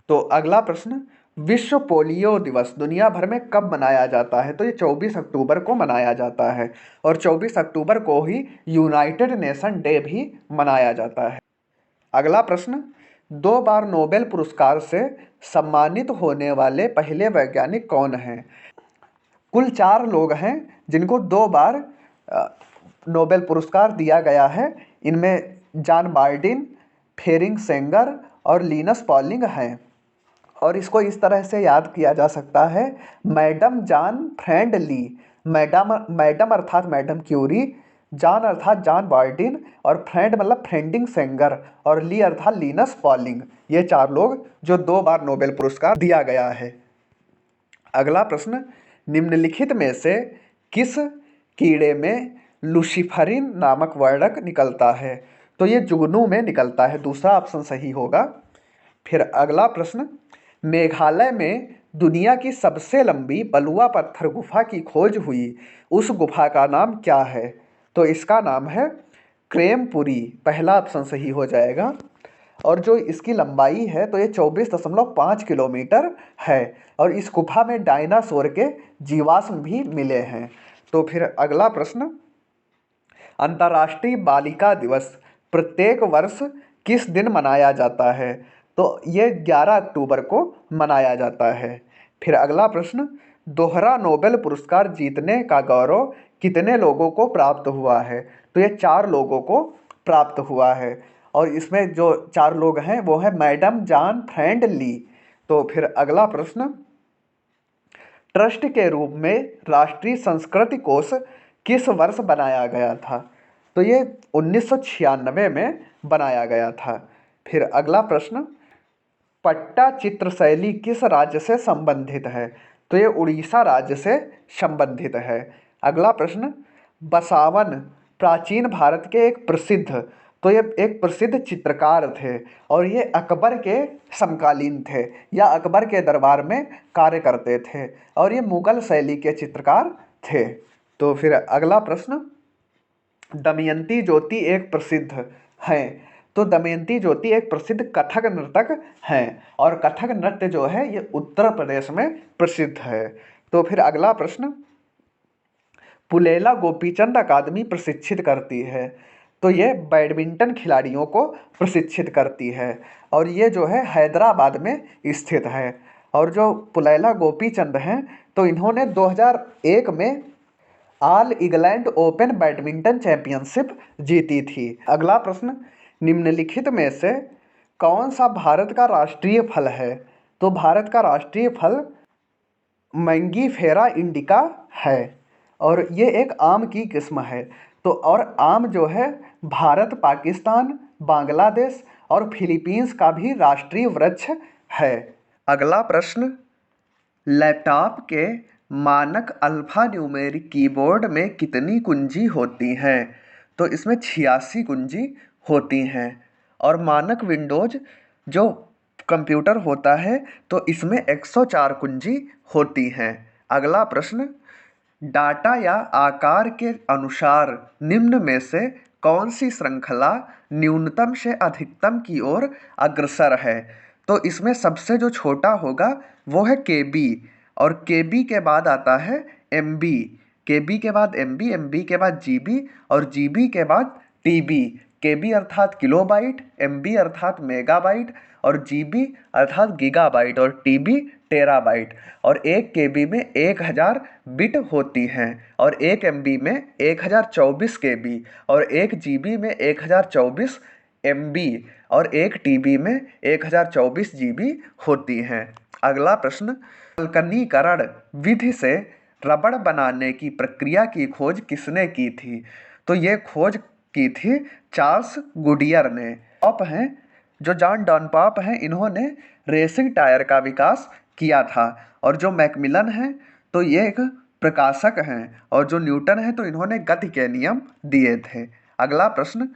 तो अगला प्रश्न, विश्व पोलियो दिवस दुनिया भर में कब मनाया जाता है? तो ये 24 अक्टूबर को मनाया जाता है। और 24 अक्टूबर को ही यूनाइटेड नेशन डे भी मनाया जाता है। अगला प्रश्न, 2 बार नोबेल पुरस्कार से सम्मानित होने वाले पहले वैज्ञानिक कौन हैं? कुल 4 लोग हैं जिनको 2 बार नोबेल पुरस्कार दिया गया है। इनमें जॉन बार्डिन, फेरिंग सेंगर और लिनस पॉलिंग हैं। और इसको इस तरह से याद किया जा सकता है, मैडम जॉन फ्रेंड ली, मैडम अर्थात मैडम क्यूरी, जॉन अर्थात जॉन बार्डिन और फ्रेंड मतलब फ्रेंडिंग सेंगर और ली अर्थात लिनस पॉलिंग, ये 4 लोग जो 2 बार नोबेल पुरस्कार दिया गया है। अगला प्रश्न, निम्नलिखित में से किस कीड़े में लुसिफरिन नामक वर्णक निकलता है? तो ये जुगनू में निकलता है, दूसरा ऑप्शन सही होगा। फिर अगला प्रश्न, मेघालय में दुनिया की सबसे लंबी बलुआ पत्थर गुफा की खोज हुई, उस गुफा का नाम क्या है? तो इसका नाम है क्रेमपुरी, पहला ऑप्शन सही हो जाएगा। और जो इसकी लंबाई है तो ये 24.5 किलोमीटर है। और इस गुफा में डायनासोर के जीवाश्म भी मिले हैं। तो फिर अगला प्रश्न, अंतर्राष्ट्रीय बालिका दिवस प्रत्येक वर्ष किस दिन मनाया जाता है? तो ये 11 अक्टूबर को मनाया जाता है। फिर अगला प्रश्न, दोहरा नोबेल पुरस्कार जीतने का गौरव कितने लोगों को प्राप्त हुआ है? तो ये 4 लोगों को प्राप्त हुआ है। और इसमें जो 4 लोग हैं वो है मैडम जॉन फ्रेंड ली। तो फिर अगला प्रश्न, ट्रस्ट के रूप में राष्ट्रीय संस्कृति कोष किस वर्ष बनाया गया था? तो ये 1996 में बनाया गया था। फिर अगला प्रश्न, पट्टा चित्र शैली किस राज्य से संबंधित है? तो ये उड़ीसा राज्य से संबंधित है। अगला प्रश्न, बसावन प्राचीन भारत के एक प्रसिद्ध चित्रकार थे और ये अकबर के समकालीन थे या अकबर के दरबार में कार्य करते थे और ये मुगल शैली के चित्रकार थे। तो फिर अगला प्रश्न, दमयंती ज्योति एक प्रसिद्ध हैं। तो दमयंती ज्योति एक प्रसिद्ध कथक नर्तक हैं और कथक नृत्य जो है ये उत्तर प्रदेश में प्रसिद्ध है। तो फिर अगला प्रश्न, पुलेला गोपीचंद अकादमी प्रशिक्षित करती है। तो ये बैडमिंटन खिलाड़ियों को प्रशिक्षित करती है और ये जो है हैदराबाद में स्थित है। और जो पुलेला गोपीचंद हैं तो इन्होंने 2001 में all England open badminton championship जीती थी। अगला प्रश्न, निम्नलिखित में से कौन सा भारत का राष्ट्रीय फल है? तो भारत का राष्ट्रीय फल मैंगीफेरा इंडिका है और ये एक आम की किस्म है। तो और आम जो है भारत, पाकिस्तान, बांग्लादेश और फिलीपींस का भी राष्ट्रीय वृक्ष है। अगला प्रश्न, लैपटॉप के मानक अल्फ़ा न्यूमेरिक कीबोर्ड में कितनी कुंजी होती हैं? तो इसमें 86 कुंजी होती हैं। और मानक विंडोज जो कंप्यूटर होता है तो इसमें 104 कुंजी होती हैं। अगला प्रश्न, डाटा या आकार के अनुसार निम्न में से कौन सी श्रृंखला न्यूनतम से अधिकतम की ओर अग्रसर है? तो इसमें सबसे जो छोटा होगा वो है केबी, और केबी के बाद आता है एमबी, केबी के बाद एमबी, एमबी के बाद जीबी, और जीबी के बाद टीबी। केबी अर्थात किलोबाइट, एमबी अर्थात मेगाबाइट, और जीबी अर्थात गीगाबाइट, और टीबी टेराबाइट। और एक केबी में 1000 बिट होती हैं, और एक एमबी में 1024 केबी, और एक जीबी में 1024 एमबी, और एक टीबी में 1024 जीबी होती हैं। अगला प्रश्न, वल्कनीकरण विधि से रबड़ बनाने की प्रक्रिया की खोज किसने की थी? तो ये खोज की थी चार्ल्स गुडियर ने। पॉप हैं जो जॉन डनलॉप हैं, इन्होंने रेसिंग टायर का विकास किया था। और जो मैकमिलन हैं तो ये एक प्रकाशक हैं, और जो न्यूटन हैं तो इन्होंने गति के नियम दिए थे। अगला प्रश्न,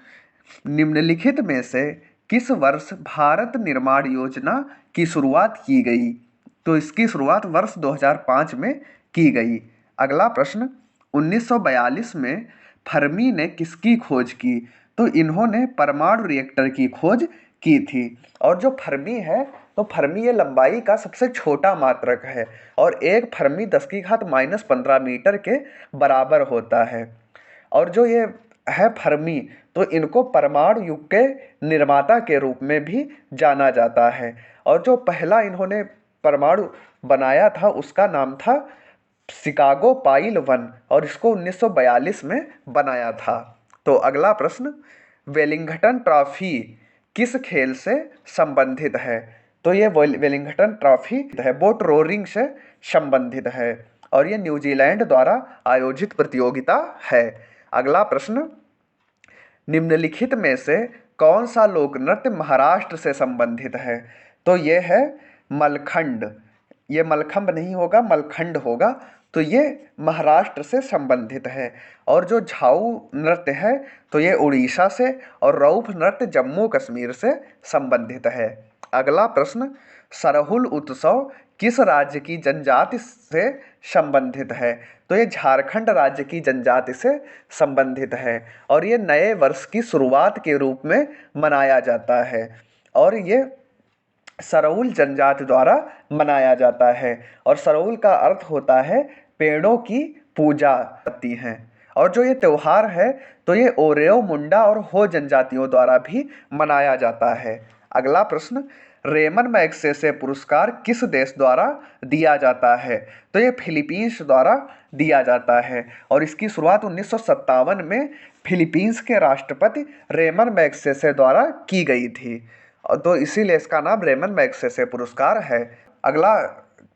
निम्नलिखित में से किस वर्ष भारत निर्माण योजना की शुरुआत की गई? तो इसकी शुरुआत वर्ष 2005 में की गई। अगला प्रश्न, 1942 में फर्मी ने किसकी खोज की? तो इन्होंने परमाणु रिएक्टर की खोज की थी। और जो फर्मी है तो फर्मी ये लंबाई का सबसे छोटा मात्रक है, और एक फर्मी 10⁻⁻15 मीटर के बराबर होता है। और जो ये है फर्मी, तो इनको परमाणु युग के निर्माता के रूप में भी जाना जाता है। और जो पहला इन्होंने परमाणु बनाया था उसका नाम था शिकागो पाइल 1, और इसको 1942 में बनाया था। तो अगला प्रश्न, वेलिंगटन ट्रॉफी किस खेल से संबंधित है? तो ये वेलिंगटन ट्रॉफी है बोट रोइंग से संबंधित है, और ये न्यूजीलैंड द्वारा आयोजित प्रतियोगिता है। अगला प्रश्न, निम्नलिखित में से कौन सा लोक नृत्य महाराष्ट्र से संबंधित है? तो ये है मलखंड, ये मलखंब नहीं होगा, मलखंड होगा। तो ये महाराष्ट्र से संबंधित है। और जो झाऊ नृत्य है तो ये उड़ीसा से, और रऊफ नृत्य जम्मू कश्मीर से संबंधित है। अगला प्रश्न, सरहुल उत्सव किस राज्य की जनजाति से संबंधित है? तो ये झारखंड राज्य की जनजाति से संबंधित है, और ये नए वर्ष की शुरुआत के रूप में मनाया जाता है, और ये सरहुल जनजाति द्वारा मनाया जाता है। और सरहुल का अर्थ होता है पेड़ों की पूजा करती हैं। और जो ये त्यौहार है तो ये ओरेओ मुंडा और हो जनजातियों द्वारा भी मनाया जाता है। अगला प्रश्न, रेमन मैग्सेसे पुरस्कार किस देश द्वारा दिया जाता है? तो ये फिलीपींस द्वारा दिया जाता है, और इसकी शुरुआत 1957 में फिलीपींस के राष्ट्रपति रेमन मैग्सेसे द्वारा की गई थी, तो इसीलिए इसका नाम रेमन मैग्सेसे पुरस्कार है। अगला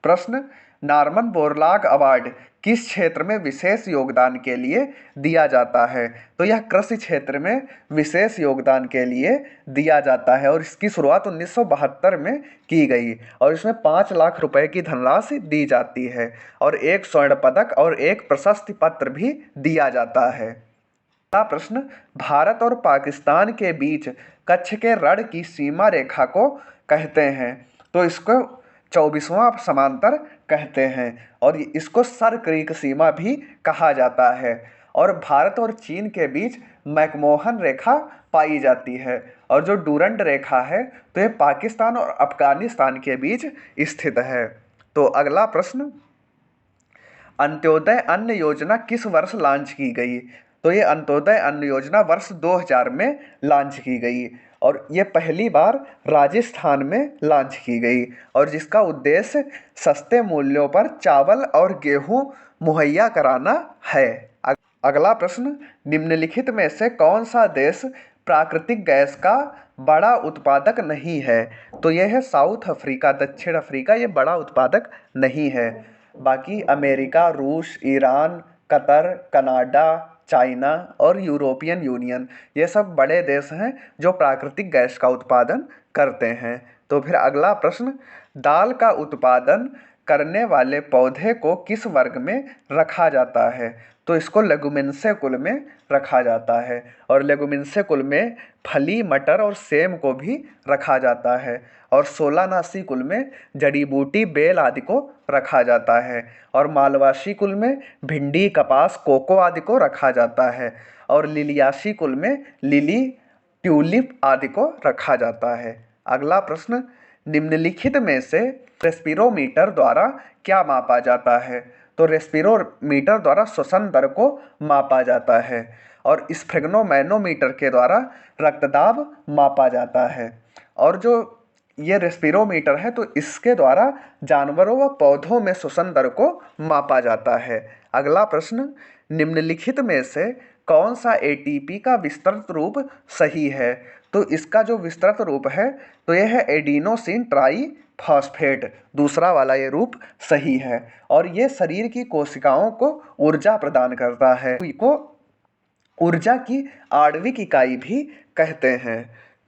प्रश्न, नॉर्मन बोरलॉग अवार्ड किस क्षेत्र में विशेष योगदान के लिए दिया जाता है? तो यह कृषि क्षेत्र में विशेष योगदान के लिए दिया जाता है, और इसकी शुरुआत 1972 में की गई, और इसमें 5 लाख रुपए की धनराशि दी जाती है, और एक स्वर्ण पदक और एक प्रशस्ति पत्र भी दिया जाता है। अगला प्रश्न, भारत और पाकिस्तान के बीच कच्छ के रण की सीमा रेखा को कहते हैं? तो इसको 24वां समांतर कहते हैं, और इसको सर क्रीक सीमा भी कहा जाता है। और भारत और चीन के बीच मैकमोहन रेखा पाई जाती है, और जो डूरंड रेखा है तो ये पाकिस्तान और अफगानिस्तान के बीच स्थित है। तो अगला प्रश्न, अंत्योदय अन्न योजना किस वर्ष लॉन्च की गई? तो ये अंत्योदय अन्न योजना वर्ष 2000 में लॉन्च की गई, और ये पहली बार राजस्थान में लॉन्च की गई, और जिसका उद्देश्य सस्ते मूल्यों पर चावल और गेहूं मुहैया कराना है। अगला प्रश्न, निम्नलिखित में से कौन सा देश प्राकृतिक गैस का बड़ा उत्पादक नहीं है? तो यह है साउथ अफ्रीका, दक्षिण अफ्रीका ये बड़ा उत्पादक नहीं है। बाकी अमेरिका, रूस, ईरान, कतर, कनाडा, चाइना और यूरोपियन यूनियन ये सब बड़े देश हैं जो प्राकृतिक गैस का उत्पादन करते हैं। तो फिर अगला प्रश्न, दाल का उत्पादन करने वाले पौधे को किस वर्ग में रखा जाता है? तो इसको लेगुमिनसे कुल में रखा जाता है। और लेगुमिनसे कुल में फली, मटर और सेम को भी रखा जाता है। और सोलानासी कुल में जड़ी बूटी, बेल आदि को रखा जाता है। और मालवासी कुल में भिंडी, कपास, कोको आदि को रखा जाता है। और लिलियासी कुल में लिली, ट्यूलिप आदि को रखा जाता है। अगला प्रश्न, निम्नलिखित में से रेस्पिरोमीटर द्वारा क्या मापा जाता है? तो रेस्पिरोमीटर द्वारा श्वसन दर को मापा जाता है। और स्फेग्नोमैनोमीटर के द्वारा रक्तदाब मापा जाता है। और जो ये रेस्पिरोमीटर है तो इसके द्वारा जानवरों व पौधों में श्वसन दर को मापा जाता है। अगला प्रश्न, निम्नलिखित में से कौन सा एटीपी का विस्तृत रूप सही है? तो इसका जो विस्तृत रूप है तो यह है एडिनोसिन ट्राईफॉस्फेट, दूसरा वाला ये रूप सही है। और ये शरीर की कोशिकाओं को ऊर्जा प्रदान करता है, को ऊर्जा की आणविक इकाई भी कहते हैं।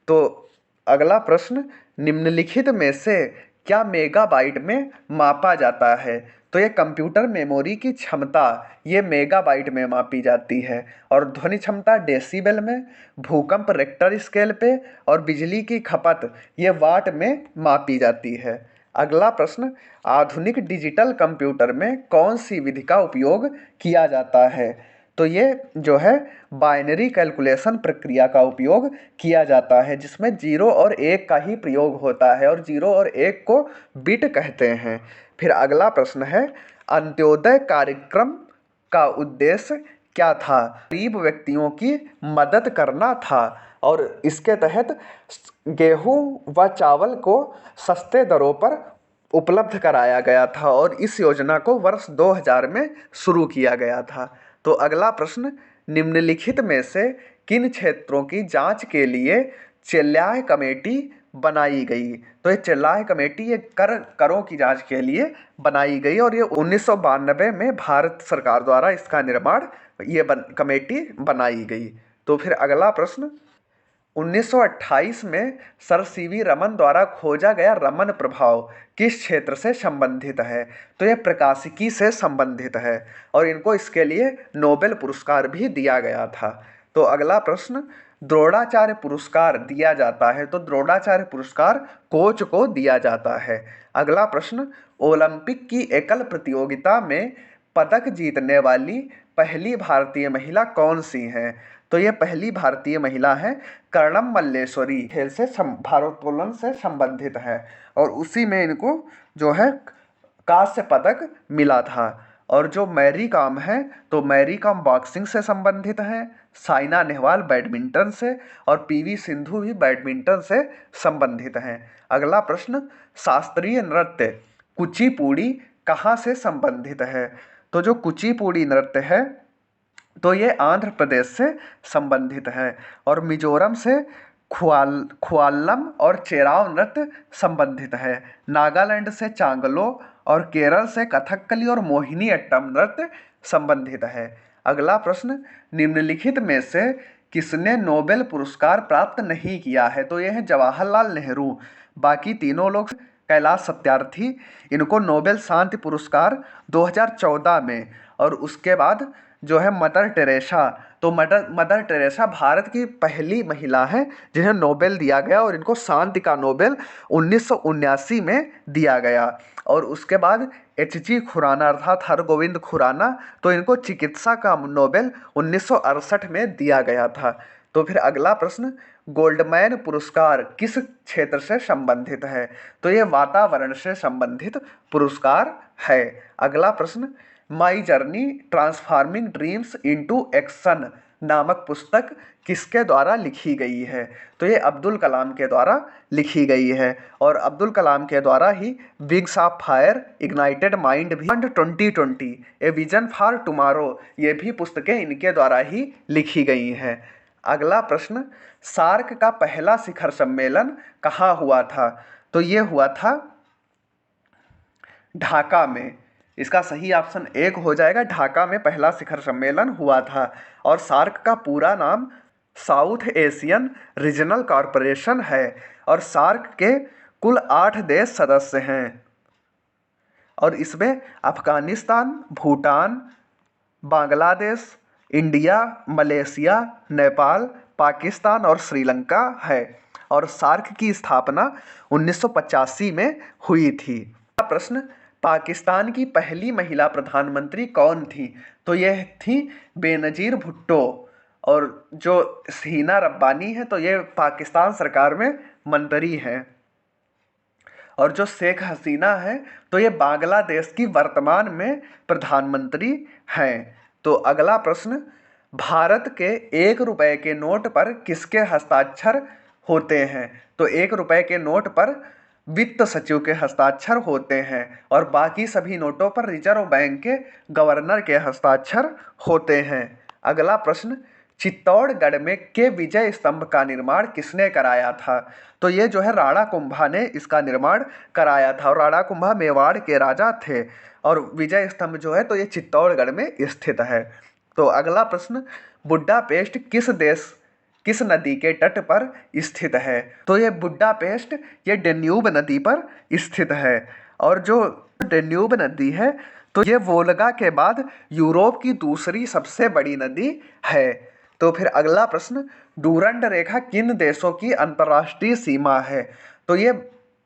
तो अगला प्रश्न, निम्नलिखित में से क्या मेगाबाइट में मापा जाता है? तो ये कंप्यूटर मेमोरी की क्षमता ये मेगाबाइट में मापी जाती है। और ध्वनि क्षमता डेसिबल में, भूकंप रेक्टर स्केल पे, और बिजली की खपत ये वाट में मापी जाती है। अगला प्रश्न, आधुनिक डिजिटल कंप्यूटर में कौन सी विधि का उपयोग किया जाता है? तो ये जो है बाइनरी कैलकुलेशन प्रक्रिया का उपयोग किया जाता है, जिसमें 0 और 1 का ही प्रयोग होता है। और 0 और 1 को बिट कहते हैं। फिर अगला प्रश्न है, अंत्योदय कार्यक्रम का उद्देश्य क्या था? गरीब व्यक्तियों की मदद करना था। और इसके तहत गेहूं व चावल को सस्ते दरों पर उपलब्ध कराया गया था। और इस योजना को वर्ष 2000 में शुरू किया गया था। तो अगला प्रश्न, निम्नलिखित में से किन क्षेत्रों की जांच के लिए चेल्लाह कमेटी बनाई गई? तो ये चेल्लाह कमेटी ये करों की जांच के लिए बनाई गई। और ये 1992 में भारत सरकार द्वारा इसका निर्माण कमेटी बनाई गई। तो फिर अगला प्रश्न, 1928 में सर सीवी रमन द्वारा खोजा गया रमन प्रभाव किस क्षेत्र से संबंधित है? तो यह प्रकाशिकी से संबंधित है। और इनको इसके लिए नोबेल पुरस्कार भी दिया गया था। तो अगला प्रश्न, द्रोणाचार्य पुरस्कार दिया जाता है। तो द्रोणाचार्य पुरस्कार कोच को दिया जाता है। अगला प्रश्न, ओलंपिक की एकल प्रतियोगिता में पदक जीतने वाली पहली भारतीय महिला कौन सी हैं? तो ये पहली भारतीय महिला है कर्णम मल्लेश्वरी, खेल से भारोत्तोलन से संबंधित है। और उसी में इनको जो है कांस्य पदक मिला था। और जो मैरी कॉम है तो मैरी कॉम बॉक्सिंग से संबंधित है, साइना नेहवाल बैडमिंटन से, और पीवी सिंधु भी बैडमिंटन से संबंधित हैं। अगला प्रश्न, शास्त्रीय नृत्य कुचिपुड़ी कहाँ से संबंधित है? तो जो कुचिपुड़ी नृत्य है तो ये आंध्र प्रदेश से संबंधित है। और मिजोरम से ख्वाल्लम और चेराव नृत्य संबंधित है। नागालैंड से चांगलो, और केरल से कथकली और मोहिनी अट्टम नृत्य संबंधित है। अगला प्रश्न, निम्नलिखित में से किसने नोबेल पुरस्कार प्राप्त नहीं किया है? तो यह है जवाहरलाल नेहरू। बाकी तीनों लोग, कैलाश सत्यार्थी, इनको नोबेल शांति पुरस्कार 2014 में। और उसके बाद जो है मदर टेरेसा, तो मदर टेरेसा भारत की पहली महिला हैं जिन्हें नोबेल दिया गया। और इनको शांति का नोबेल 1979 में दिया गया। और उसके बाद एच.जी. खुराना अर्थात हरगोविंद खुराना, तो इनको चिकित्सा का नोबेल 1968 में दिया गया था। तो फिर अगला प्रश्न, गोल्डमैन पुरस्कार किस क्षेत्र से संबंधित है? तो ये वातावरण से संबंधित पुरस्कार है। अगला प्रश्न, my journey transforming dreams into action नामक पुस्तक किसके द्वारा लिखी गई है? तो ये अब्दुल कलाम के द्वारा लिखी गई है। और अब्दुल कलाम के द्वारा ही Wings of Fire, Ignited Minds भी, 2020 ए विजन फॉर टुमारो, ये भी पुस्तकें इनके द्वारा ही लिखी गई हैं। अगला प्रश्न, सार्क का पहला शिखर सम्मेलन कहाँ हुआ था? तो ये हुआ था ढाका में। इसका सही ऑप्शन 1 हो जाएगा, ढाका में पहला शिखर सम्मेलन हुआ था। और सार्क का पूरा नाम साउथ एशियन रीजनल कॉरपोरेशन है। और सार्क के कुल 8 देश सदस्य हैं। और इसमें अफगानिस्तान, भूटान, बांग्लादेश, इंडिया, मलेशिया, नेपाल, पाकिस्तान और श्रीलंका है। और सार्क की स्थापना 1985 में हुई थी। अगला प्रश्न, पाकिस्तान की पहली महिला प्रधानमंत्री कौन थी? तो यह थी बेनजीर भुट्टो। और जो हिना रब्बानी है तो ये पाकिस्तान सरकार में मंत्री हैं। और जो शेख हसीना है तो ये बांग्लादेश की वर्तमान में प्रधानमंत्री हैं। तो अगला प्रश्न, भारत के 1 रुपए के नोट पर किसके हस्ताक्षर होते हैं? तो 1 रुपए के नोट पर वित्त सचिव के हस्ताक्षर होते हैं और बाकी सभी नोटों पर रिजर्व बैंक के गवर्नर के हस्ताक्षर होते हैं। अगला प्रश्न, चित्तौड़गढ़ में के विजय स्तंभ का निर्माण किसने कराया था? तो ये जो है राणा कुंभा ने इसका निर्माण कराया था। और राणा कुंभा मेवाड़ के राजा थे और विजय स्तंभ जो है तो ये चित्तौड़गढ़ में स्थित है। तो अगला प्रश्न, बुडापेस्ट किस नदी के तट पर स्थित है? तो ये बुडापेस्ट ये डेन्यूब नदी पर स्थित है। और जो डेन्यूब नदी है तो ये वोल्गा के बाद यूरोप की दूसरी सबसे बड़ी नदी है। तो फिर अगला प्रश्न, डूरंड रेखा किन देशों की अंतर्राष्ट्रीय सीमा है? तो ये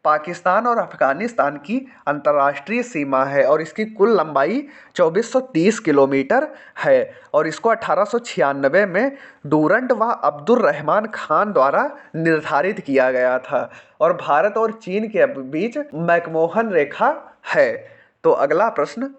पाकिस्तान और अफगानिस्तान की अंतर्राष्ट्रीय सीमा है और इसकी कुल लंबाई 2430 किलोमीटर है। और इसको 1896 में डूरंड व अब्दुल रहमान खान द्वारा निर्धारित किया गया था। और भारत और चीन के बीच मैकमोहन रेखा है। तो अगला प्रश्न,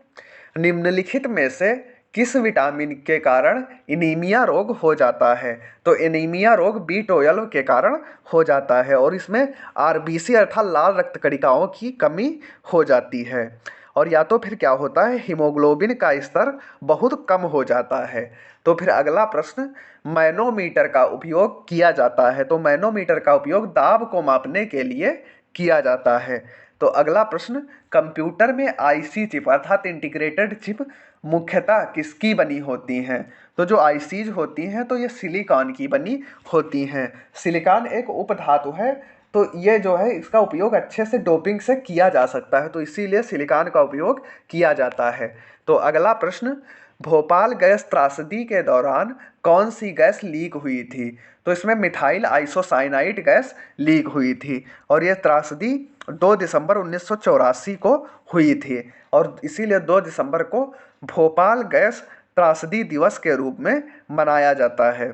निम्नलिखित में से किस विटामिन के कारण एनीमिया रोग हो जाता है? तो एनीमिया रोग B12 के कारण हो जाता है और इसमें आरबीसी अर्थात लाल रक्त कणिकाओं की कमी हो जाती है। और या तो फिर क्या होता है, हीमोग्लोबिन का स्तर बहुत कम हो जाता है। तो फिर अगला प्रश्न, मैनोमीटर का उपयोग किया जाता है। तो मैनोमीटर का उपयोग दाब को मापने के लिए किया जाता है। तो अगला प्रश्न, कंप्यूटर में आईसी चिप अर्थात इंटीग्रेटेड चिप मुख्यतः किसकी बनी होती हैं? तो जो आईसीज होती हैं तो ये सिलिकॉन की बनी होती हैं। सिलिकॉन एक उपधातु है तो ये जो है इसका उपयोग अच्छे से डोपिंग से किया जा सकता है तो इसीलिए सिलिकॉन का उपयोग किया जाता है। तो अगला प्रश्न, भोपाल गैस त्रासदी के दौरान कौन सी गैस लीक हुई थी? तो इसमें मिथाइल आइसोसाइनाइड गैस लीक हुई थी और ये त्रासदी 2 दिसंबर 1984 को हुई थी और इसीलिए 2 दिसंबर को भोपाल गैस त्रासदी दिवस के रूप में मनाया जाता है।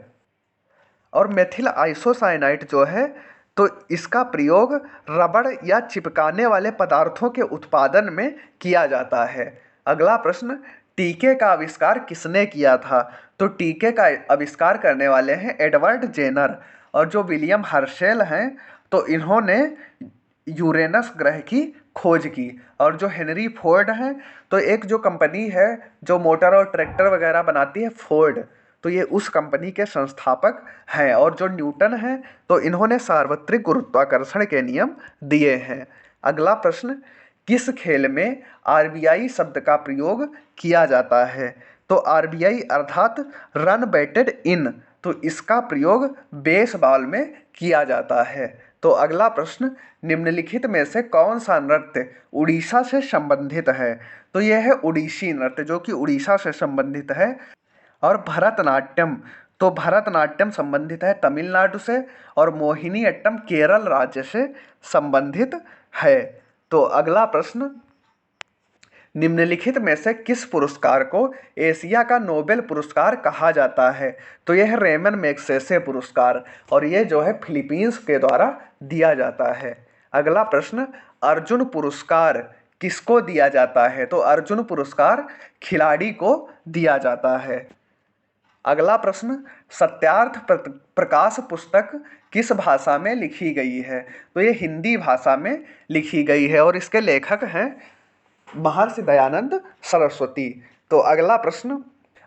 और मेथिल आइसोसाइनाइड जो है तो इसका प्रयोग रबड़ या चिपकाने वाले पदार्थों के उत्पादन में किया जाता है। अगला प्रश्न, टीके का आविष्कार किसने किया था? तो टीके का आविष्कार करने वाले हैं एडवर्ड जेनर। और जो विलियम हर्शेल हैं तो इन्होंने यूरेनस ग्रह की खोज की। और जो हेनरी फोर्ड हैं तो एक जो कंपनी है जो मोटर और ट्रैक्टर वगैरह बनाती है फोर्ड, तो ये उस कंपनी के संस्थापक हैं। और जो न्यूटन हैं तो इन्होंने सार्वत्रिक गुरुत्वाकर्षण के नियम दिए हैं। अगला प्रश्न, किस खेल में आरबीआई शब्द का प्रयोग किया जाता है? तो आरबीआई अर्थात रन बैटेड इन, तो इसका प्रयोग बेसबॉल में किया जाता है। तो अगला प्रश्न, निम्नलिखित में से कौन सा नृत्य उड़ीसा से संबंधित है? तो यह है उड़ीसी नृत्य जो कि उड़ीसा से संबंधित है। और भरतनाट्यम, तो भरतनाट्यम संबंधित है तमिलनाडु से और मोहिनीअट्टम केरल राज्य से संबंधित है। तो अगला प्रश्न, निम्नलिखित में से किस पुरस्कार को एशिया का नोबेल पुरस्कार कहा जाता है? तो यह है रेमन मैग्सेसे पुरस्कार और ये जो है फिलीपींस के द्वारा दिया जाता है। अगला प्रश्न, अर्जुन पुरस्कार किसको दिया जाता है? तो अर्जुन पुरस्कार खिलाड़ी को दिया जाता है। अगला प्रश्न, सत्यार्थ प्रकाश पुस्तक किस भाषा में लिखी गई है? तो ये हिंदी भाषा में लिखी गई है और इसके लेखक हैं महर्षि दयानंद सरस्वती। तो अगला प्रश्न,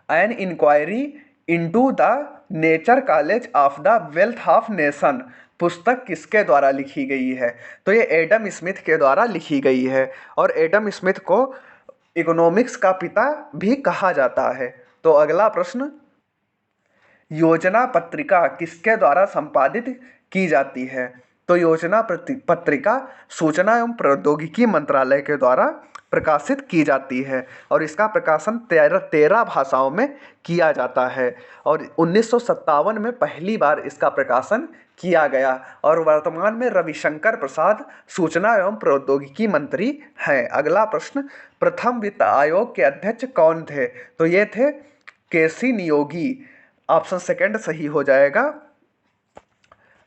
an inquiry into the nature college of the wealth of nation पुस्तक किसके द्वारा लिखी गई है? तो ये एडम स्मिथ के द्वारा लिखी गई है और एडम स्मिथ को इकोनॉमिक्स का पिता भी कहा जाता है। तो अगला प्रश्न, योजना पत्रिका किसके द्वारा संपादित की जाती है? तो योजना पत्रिका सूचना एवं प्रौद्योगिकी मंत्रालय के द्वारा प्रकाशित की जाती है और इसका प्रकाशन 13 भाषाओं में किया जाता है और 1957 में पहली बार इसका प्रकाशन किया गया और वर्तमान में रविशंकर प्रसाद सूचना एवं प्रौद्योगिकी मंत्री हैं। अगला प्रश्न, प्रथम वित्त आयोग के अध्यक्ष कौन थे? तो ये थे केसी नियोगी। ऑप्शन सेकंड सही हो जाएगा।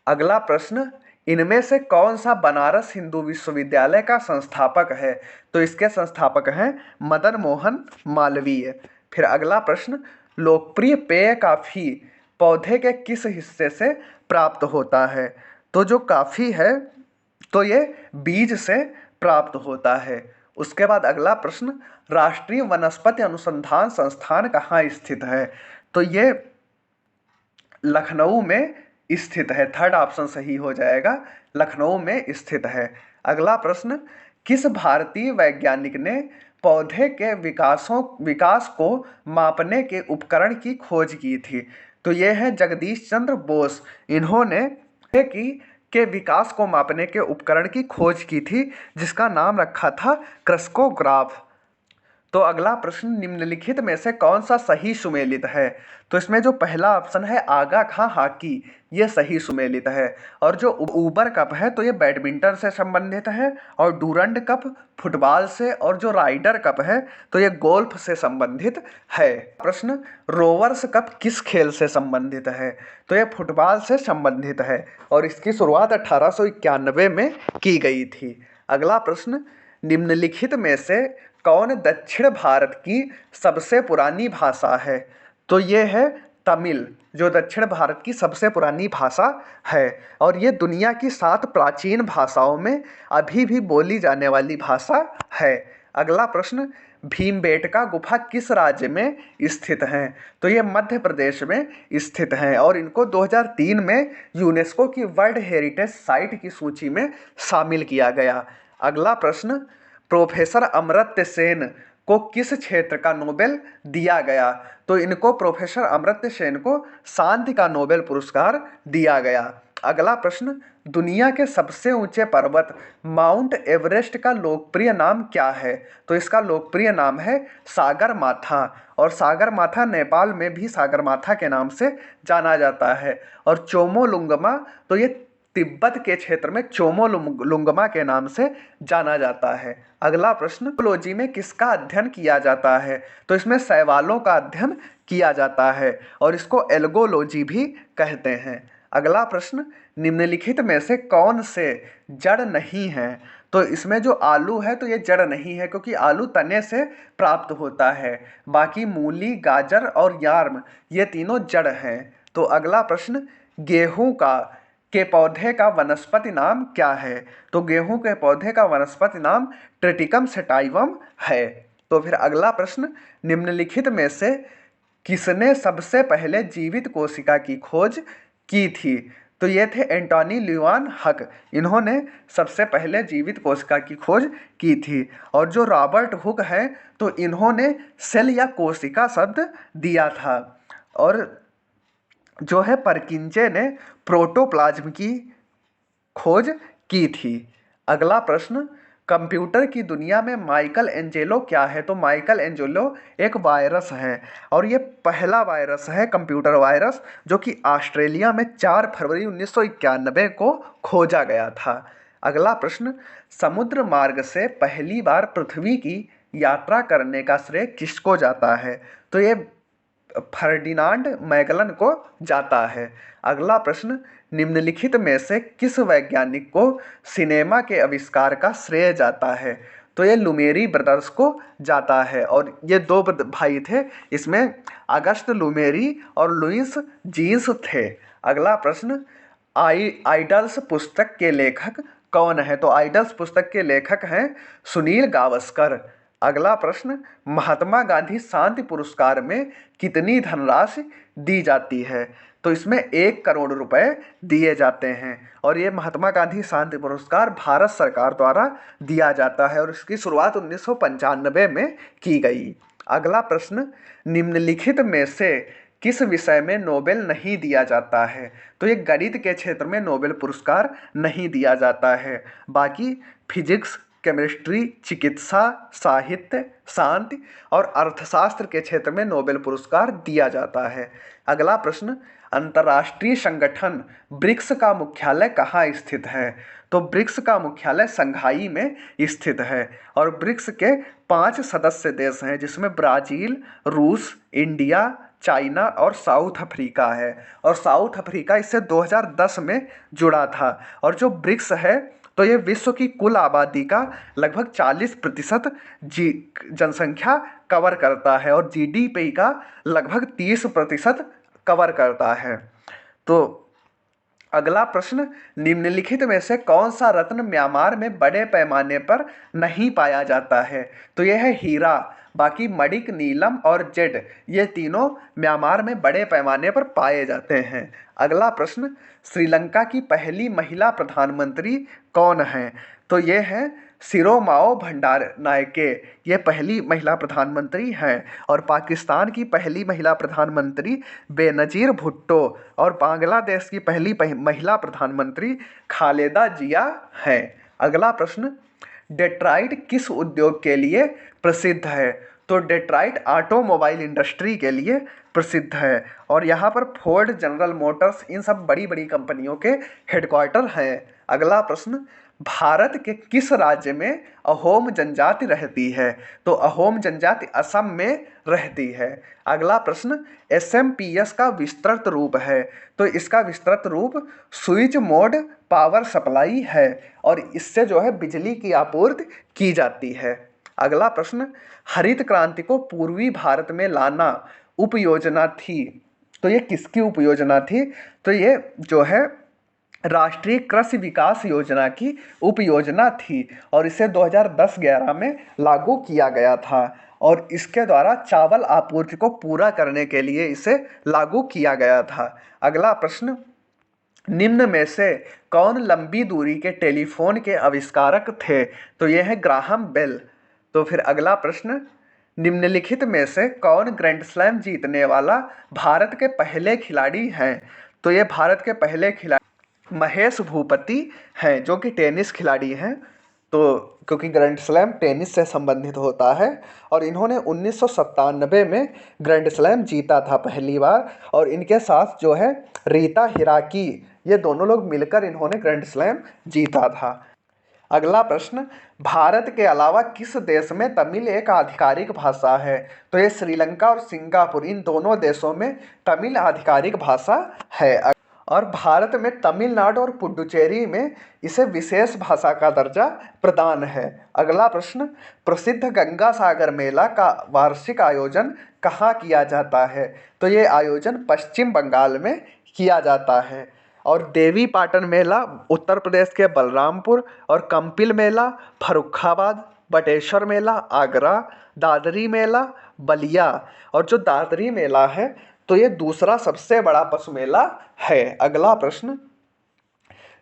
अगला प्रश्न, इनमें से कौन सा बनारस हिंदू विश्वविद्यालय का संस्थापक है? तो इसके संस्थापक हैं मदन मोहन मालवीय। फिर अगला प्रश्न, लोकप्रिय पेय कॉफी पौधे के किस हिस्से से प्राप्त होता है? तो जो कॉफी है तो ये बीज से प्राप्त होता है। उसके बाद अगला प्रश्न, राष्ट्रीय वनस्पति अनुसंधान संस्थान कहाँ स्थित है? तो ये लखनऊ में स्थित है। थर्ड ऑप्शन सही हो जाएगा, लखनऊ में स्थित है। अगला प्रश्न, किस भारतीय वैज्ञानिक ने पौधे के विकास को मापने के उपकरण की खोज की थी? तो ये है जगदीश चंद्र बोस। इन्होंने के विकास को मापने के उपकरण की खोज की थी जिसका नाम रखा था क्रस्कोग्राफ। तो अगला प्रश्न, निम्नलिखित में से कौन सा सही सुमेलित है? तो इसमें जो पहला ऑप्शन है आगा खां हॉकी, ये सही सुमेलित है। और जो ऊबर कप है तो ये बैडमिंटन से संबंधित है और डूरंड कप फुटबॉल से और जो राइडर कप है तो ये गोल्फ से संबंधित है। प्रश्न, रोवर्स कप किस खेल से संबंधित है? तो ये फुटबॉल से संबंधित है और इसकी शुरुआत 1891 में की गई थी। अगला प्रश्न, निम्नलिखित में से कौन दक्षिण भारत की सबसे पुरानी भाषा है? तो ये है तमिल, जो दक्षिण भारत की सबसे पुरानी भाषा है और ये दुनिया की 7 प्राचीन भाषाओं में अभी भी बोली जाने वाली भाषा है। अगला प्रश्न, भीमबेटका गुफा किस राज्य में स्थित हैं? तो ये मध्य प्रदेश में स्थित हैं और इनको 2003 में यूनेस्को की वर्ल्ड हेरिटेज साइट की सूची में शामिल किया गया। अगला प्रश्न, प्रोफेसर अमर्त्य सेन को किस क्षेत्र का नोबेल दिया गया? तो इनको प्रोफेसर अमर्त्य सेन को शांति का नोबेल पुरस्कार दिया गया। अगला प्रश्न, दुनिया के सबसे ऊंचे पर्वत माउंट एवरेस्ट का लोकप्रिय नाम क्या है? तो इसका लोकप्रिय नाम है सागरमाथा और सागरमाथा नेपाल में भी सागरमाथा के नाम से जाना जाता है। और चोमोलुंगमा तो ये तिब्बत के क्षेत्र में चोमोलुंगमा के नाम से जाना जाता है। अगला प्रश्न, एल्गोलॉजी में किसका अध्ययन किया जाता है? तो इसमें शैवालों का अध्ययन किया जाता है और इसको एल्गोलॉजी भी कहते हैं। अगला प्रश्न, निम्नलिखित में से कौन से जड़ नहीं है? तो इसमें जो आलू है तो ये जड़ नहीं है क्योंकि आलू तने से प्राप्त होता है। बाकी मूली, गाजर और यार्म ये तीनों जड़ हैं। तो अगला प्रश्न, गेहूं के पौधे का वनस्पति नाम क्या है? तो गेहूं के पौधे का वनस्पति नाम ट्रिटिकम सेटाइवम है। तो फिर अगला प्रश्न, निम्नलिखित में से किसने सबसे पहले जीवित कोशिका की खोज की थी? तो ये थे एंटोनी ल्यूआन हक, इन्होंने सबसे पहले जीवित कोशिका की खोज की थी। और जो रॉबर्ट हुक है तो इन्होंने सेल या कोशिका शब्द दिया था। और जो है परकिंजे ने प्रोटोप्लाज्म की खोज की थी। अगला प्रश्न, कंप्यूटर की दुनिया में माइकल एंजेलो क्या है? तो माइकल एंजेलो एक वायरस है और ये पहला वायरस है कंप्यूटर वायरस जो कि ऑस्ट्रेलिया में 4 फरवरी 1991 को खोजा गया था। अगला प्रश्न, समुद्र मार्ग से पहली बार पृथ्वी की यात्रा करने का श्रेय किसको जाता है? तो ये फर्डिनांड मैगलन को जाता है। अगला प्रश्न, निम्नलिखित में से किस वैज्ञानिक को सिनेमा के आविष्कार का श्रेय जाता है? तो ये लुमेरी ब्रदर्स को जाता है और ये 2 भाई थे, इसमें अगस्त लुमेरी और लुइस जीन्स थे। अगला प्रश्न, आइडल्स पुस्तक के लेखक कौन है? तो आइडल्स पुस्तक के लेखक हैं सुनील गावस्कर। अगला प्रश्न, महात्मा गांधी शांति पुरस्कार में कितनी धनराशि दी जाती है? तो इसमें 1 करोड़ रुपए दिए जाते हैं और ये महात्मा गांधी शांति पुरस्कार भारत सरकार द्वारा दिया जाता है और इसकी शुरुआत 1995 में की गई। अगला प्रश्न, निम्नलिखित में से किस विषय में नोबेल नहीं दिया जाता है? तो ये गणित के क्षेत्र में नोबेल पुरस्कार नहीं दिया जाता है। बाकी फिजिक्स, केमिस्ट्री, चिकित्सा, साहित्य, शांति और अर्थशास्त्र के क्षेत्र में नोबेल पुरस्कार दिया जाता है। अगला प्रश्न, अंतर्राष्ट्रीय संगठन ब्रिक्स का मुख्यालय कहाँ स्थित है? तो ब्रिक्स का मुख्यालय शंघाई में स्थित है और ब्रिक्स के 5 सदस्य देश हैं जिसमें ब्राज़ील, रूस, इंडिया, चाइना और साउथ अफ्रीका है। और साउथ अफ्रीका इससे 2010 में जुड़ा था। और जो ब्रिक्स है तो ये विश्व की कुल आबादी का लगभग 40% जनसंख्या कवर करता है और जीडीपी का लगभग 30% कवर करता है। तो अगला प्रश्न, निम्नलिखित में से कौन सा रत्न म्यांमार में बड़े पैमाने पर नहीं पाया जाता है? तो यह है हीरा। बाकी मणिक, नीलम और जेड ये तीनों म्यांमार में बड़े पैमाने पर पाए जाते हैं। अगला प्रश्न, श्रीलंका की पहली महिला प्रधानमंत्री कौन है? तो ये है सिरोमाओ भंडारनायके, ये पहली महिला प्रधानमंत्री हैं। और पाकिस्तान की पहली महिला प्रधानमंत्री बेनज़ीर भुट्टो और बांग्लादेश की पहली महिला प्रधानमंत्री खालेदा जिया हैं। अगला प्रश्न, डेट्रॉइट किस उद्योग के लिए प्रसिद्ध है? तो डेट्रॉइट ऑटोमोबाइल इंडस्ट्री के लिए प्रसिद्ध है और यहाँ पर फोर्ड, जनरल मोटर्स, इन सब बड़ी बड़ी कंपनियों के हेडक्वार्टर हैं। अगला प्रश्न, भारत के किस राज्य में अहोम जनजाति रहती है? तो अहोम जनजाति असम में रहती है। अगला प्रश्न, एसएमपीएस का विस्तृत रूप है? तो इसका विस्तृत रूप स्विच मोड पावर सप्लाई है और इससे जो है बिजली की आपूर्ति की जाती है। अगला प्रश्न, हरित क्रांति को पूर्वी भारत में लाना उपयोजना थी, तो ये किसकी उपयोजना थी? तो ये जो है राष्ट्रीय कृषि विकास योजना की उपयोजना थी और इसे 2010-11 में लागू किया गया था और इसके द्वारा चावल आपूर्ति को पूरा करने के लिए इसे लागू किया गया था। अगला प्रश्न, निम्न में से कौन लंबी दूरी के टेलीफोन के आविष्कारक थे? तो ये है ग्राहम बेल। तो फिर अगला प्रश्न, निम्नलिखित में से कौन ग्रैंड स्लैम जीतने वाला भारत के पहले खिलाड़ी हैं? तो ये भारत के पहले खिलाड़ी महेश भूपति हैं जो कि टेनिस खिलाड़ी हैं। तो क्योंकि ग्रैंड स्लैम टेनिस से संबंधित होता है और इन्होंने 1997 में ग्रैंड स्लैम जीता था पहली बार और इनके साथ जो है रीता हिराकी, ये दोनों लोग मिलकर इन्होंने ग्रैंड स्लैम जीता था। अगला प्रश्न, भारत के अलावा किस देश में तमिल एक आधिकारिक भाषा है? तो ये श्रीलंका और सिंगापुर, इन दोनों देशों में तमिल आधिकारिक भाषा है और भारत में तमिलनाडु और पुडुचेरी में इसे विशेष भाषा का दर्जा प्रदान है। अगला प्रश्न, प्रसिद्ध गंगा सागर मेला का वार्षिक आयोजन कहाँ किया जाता है? तो ये आयोजन पश्चिम बंगाल में किया जाता है और देवी पाटन मेला उत्तर प्रदेश के बलरामपुर और कंपिल मेला फर्रुखाबाद, बटेश्वर मेला आगरा, दादरी मेला बलिया और जो दादरी मेला है तो ये दूसरा सबसे बड़ा पशु मेला है। अगला प्रश्न,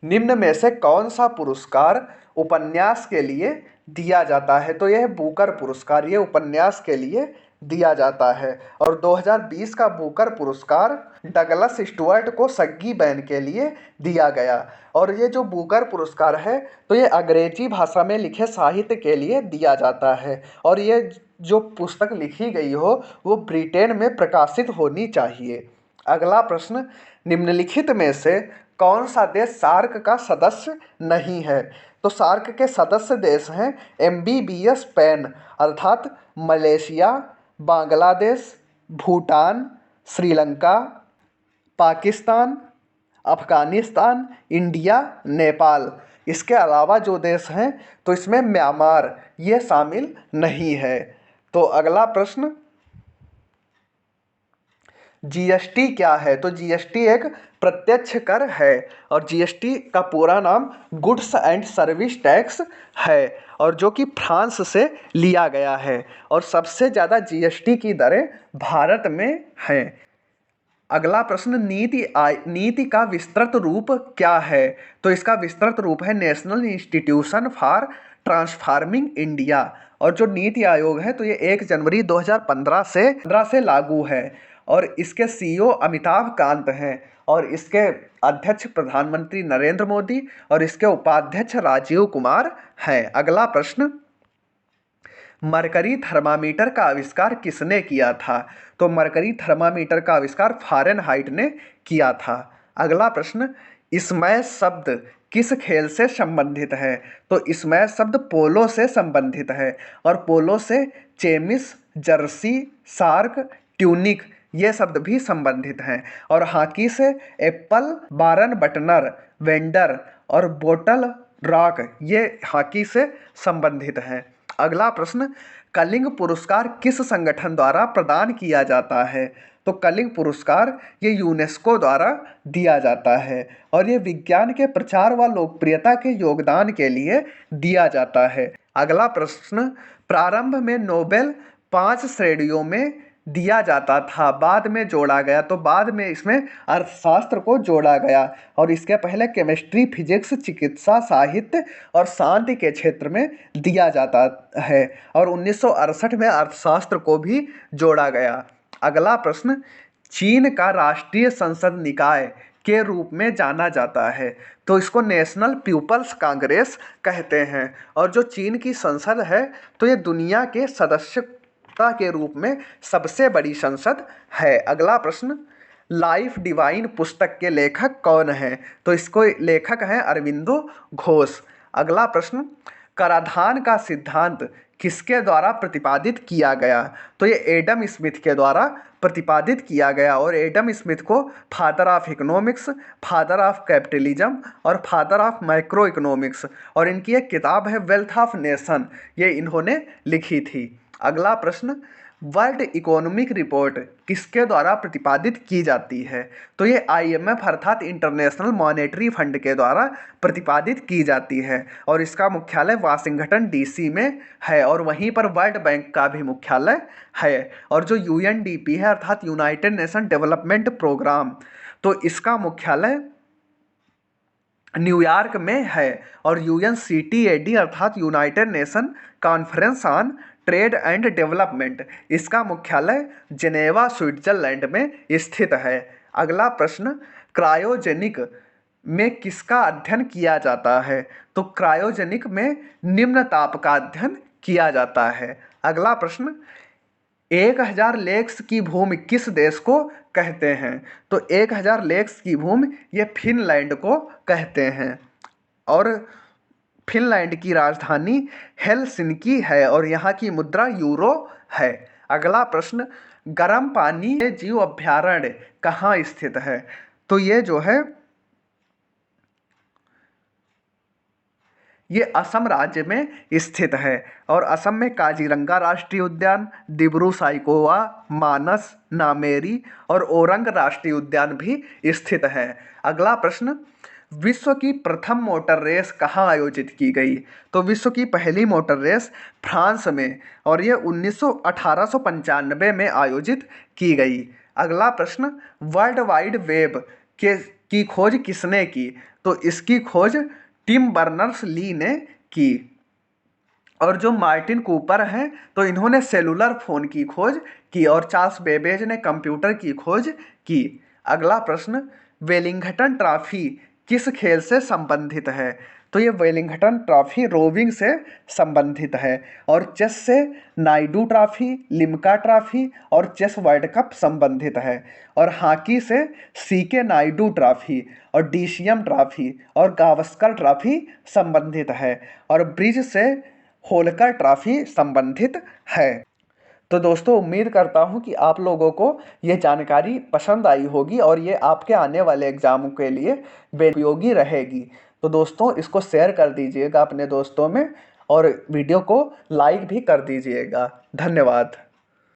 निम्न में से कौन सा पुरस्कार उपन्यास के लिए दिया जाता है? तो यह बुकर पुरस्कार, ये उपन्यास के लिए दिया जाता है और 2020 का बुकर पुरस्कार डगलस स्टुअर्ट को सग्गी बैन के लिए दिया गया और ये जो बुकर पुरस्कार है तो ये अंग्रेजी भाषा में लिखे साहित्य के लिए दिया जाता है और ये जो पुस्तक लिखी गई हो वो ब्रिटेन में प्रकाशित होनी चाहिए। अगला प्रश्न, निम्नलिखित में से कौन सा देश सार्क का सदस्य नहीं है? तो सार्क के सदस्य देश हैं एमबीबीएस पैन अर्थात मलेशिया, बांग्लादेश, भूटान, श्रीलंका, पाकिस्तान, अफ़गानिस्तान, इंडिया, नेपाल। इसके अलावा जो देश हैं तो इसमें म्यांमार ये शामिल नहीं है। तो अगला प्रश्न, जीएसटी क्या है? तो जीएसटी एक प्रत्यक्ष कर है और जीएसटी का पूरा नाम गुड्स एंड सर्विस टैक्स है और जो कि फ्रांस से लिया गया है और सबसे ज़्यादा जीएसटी की दरें भारत में हैं। अगला प्रश्न, नीति का विस्तृत रूप क्या है? तो इसका विस्तृत रूप है national institution for transforming India और जो नीति आयोग है तो ये 1 जनवरी 2015 से लागू है और इसके CEO अमिताभ कांत हैं और इसके अध्यक्ष प्रधानमंत्री नरेंद्र मोदी और इसके उपाध्यक्ष राजीव कुमार हैं। अगला प्रश्न, मरकरी थर्मामीटर का आविष्कार किसने किया था? तो मरकरी थर्मामीटर का आविष्कार फ़ारेनहाइट ने किया था। अगला प्रश्न, इसमय शब्द किस खेल से संबंधित है? तो इसमय शब्द पोलो से संबंधित है और पोलो से चेमिस, जर्सी, शार्क, ट्यूनिक ये शब्द भी संबंधित हैं। और हॉकी से एप्पल, बारन बटनर, वेंडर और बोटल रॉक ये हॉकी से संबंधित हैं। अगला प्रश्न, कलिंग पुरस्कार किस संगठन द्वारा प्रदान किया जाता है? तो कलिंग पुरस्कार ये यूनेस्को द्वारा दिया जाता है और ये विज्ञान के प्रचार व लोकप्रियता के योगदान के लिए दिया जाता है। अगला प्रश्न, प्रारंभ में नोबेल 5 श्रेणियों में दिया जाता था, बाद में जोड़ा गया, तो बाद में इसमें अर्थशास्त्र को जोड़ा गया और इसके पहले केमिस्ट्री, फिजिक्स, चिकित्सा, साहित्य और शांति के क्षेत्र में दिया जाता है और 1968 में अर्थशास्त्र को भी जोड़ा गया। अगला प्रश्न, चीन का राष्ट्रीय संसद निकाय के रूप में जाना जाता है? तो इसको नेशनल पीपल्स कांग्रेस कहते हैं और जो चीन की संसद है तो ये दुनिया के सदस्यता के रूप में सबसे बड़ी संसद है। अगला प्रश्न, लाइफ डिवाइन पुस्तक के लेखक कौन हैं? तो इसको लेखक हैं अरविंदो घोष। अगला प्रश्न, कराधान का सिद्धांत किसके द्वारा प्रतिपादित किया गया? तो ये एडम स्मिथ के द्वारा प्रतिपादित किया गया और एडम स्मिथ को father of economics, father of capitalism और फादर ऑफ माइक्रो इकोनॉमिक्स और इनकी एक किताब है वेल्थ ऑफ नेशन, ये इन्होंने लिखी थी। अगला प्रश्न, वर्ल्ड इकोनॉमिक रिपोर्ट किसके द्वारा प्रतिपादित की जाती है? तो ये IMF अर्थात इंटरनेशनल मॉनेटरी फंड के द्वारा प्रतिपादित की जाती है और इसका मुख्यालय वाशिंगटन DC में है और वहीं पर वर्ल्ड बैंक का भी मुख्यालय है। और जो UNDP है अर्थात यूनाइटेड नेशन डेवलपमेंट प्रोग्राम, तो इसका मुख्यालय न्यूयॉर्क में है और UNCTAD अर्थात United nation conference on trade and development, इसका मुख्यालय जिनेवा स्विट्जरलैंड में स्थित है। अगला प्रश्न, क्रायोजेनिक में किसका अध्ययन किया जाता है? तो क्रायोजेनिक में निम्न ताप का अध्ययन किया जाता है। अगला प्रश्न, 1000 लेक्स की भूमि किस देश को कहते हैं? तो 1000 लेक्स की भूमि ये फिनलैंड को कहते हैं और फिनलैंड की राजधानी हेलसिंकी है और यहाँ की मुद्रा यूरो है। अगला प्रश्न, गर्म पानी जीव अभयारण्य कहाँ स्थित है? तो ये जो है ये असम राज्य में स्थित है और असम में काजीरंगा राष्ट्रीय उद्यान, दिब्रू साइखोवा, मानस, नामेरी और ओरंग राष्ट्रीय उद्यान भी स्थित है। अगला प्रश्न, विश्व की प्रथम मोटर रेस कहाँ आयोजित की गई? तो विश्व की पहली मोटर रेस फ्रांस में और ये 1895 में आयोजित की गई। अगला प्रश्न, वर्ल्ड वाइड वेब की खोज किसने की? तो इसकी खोज टिम बर्नर्स ली ने की और जो मार्टिन कूपर हैं तो इन्होंने सेलुलर फ़ोन की खोज की और चार्ल्स बेबेज ने कंप्यूटर की खोज की। अगला प्रश्न, वेलिंगटन ट्रॉफी किस खेल से संबंधित है? तो ये वेलिंगटन ट्रॉफी रोविंग से संबंधित है और चेस से नायडू ट्रॉफी, लिम्का ट्रॉफी और चेस वर्ल्ड कप संबंधित है और हॉकी से CK नायडू ट्रॉफी और DCM ट्रॉफी और गावस्कर ट्रॉफी संबंधित है और ब्रिज से होलकर ट्रॉफी संबंधित है। तो दोस्तों उम्मीद करता हूँ कि आप लोगों को ये जानकारी पसंद आई होगी और ये आपके आने वाले एग्ज़ामों के लिए उपयोगी रहेगी। तो दोस्तों इसको शेयर कर दीजिएगा अपने दोस्तों में और वीडियो को लाइक भी कर दीजिएगा। धन्यवाद।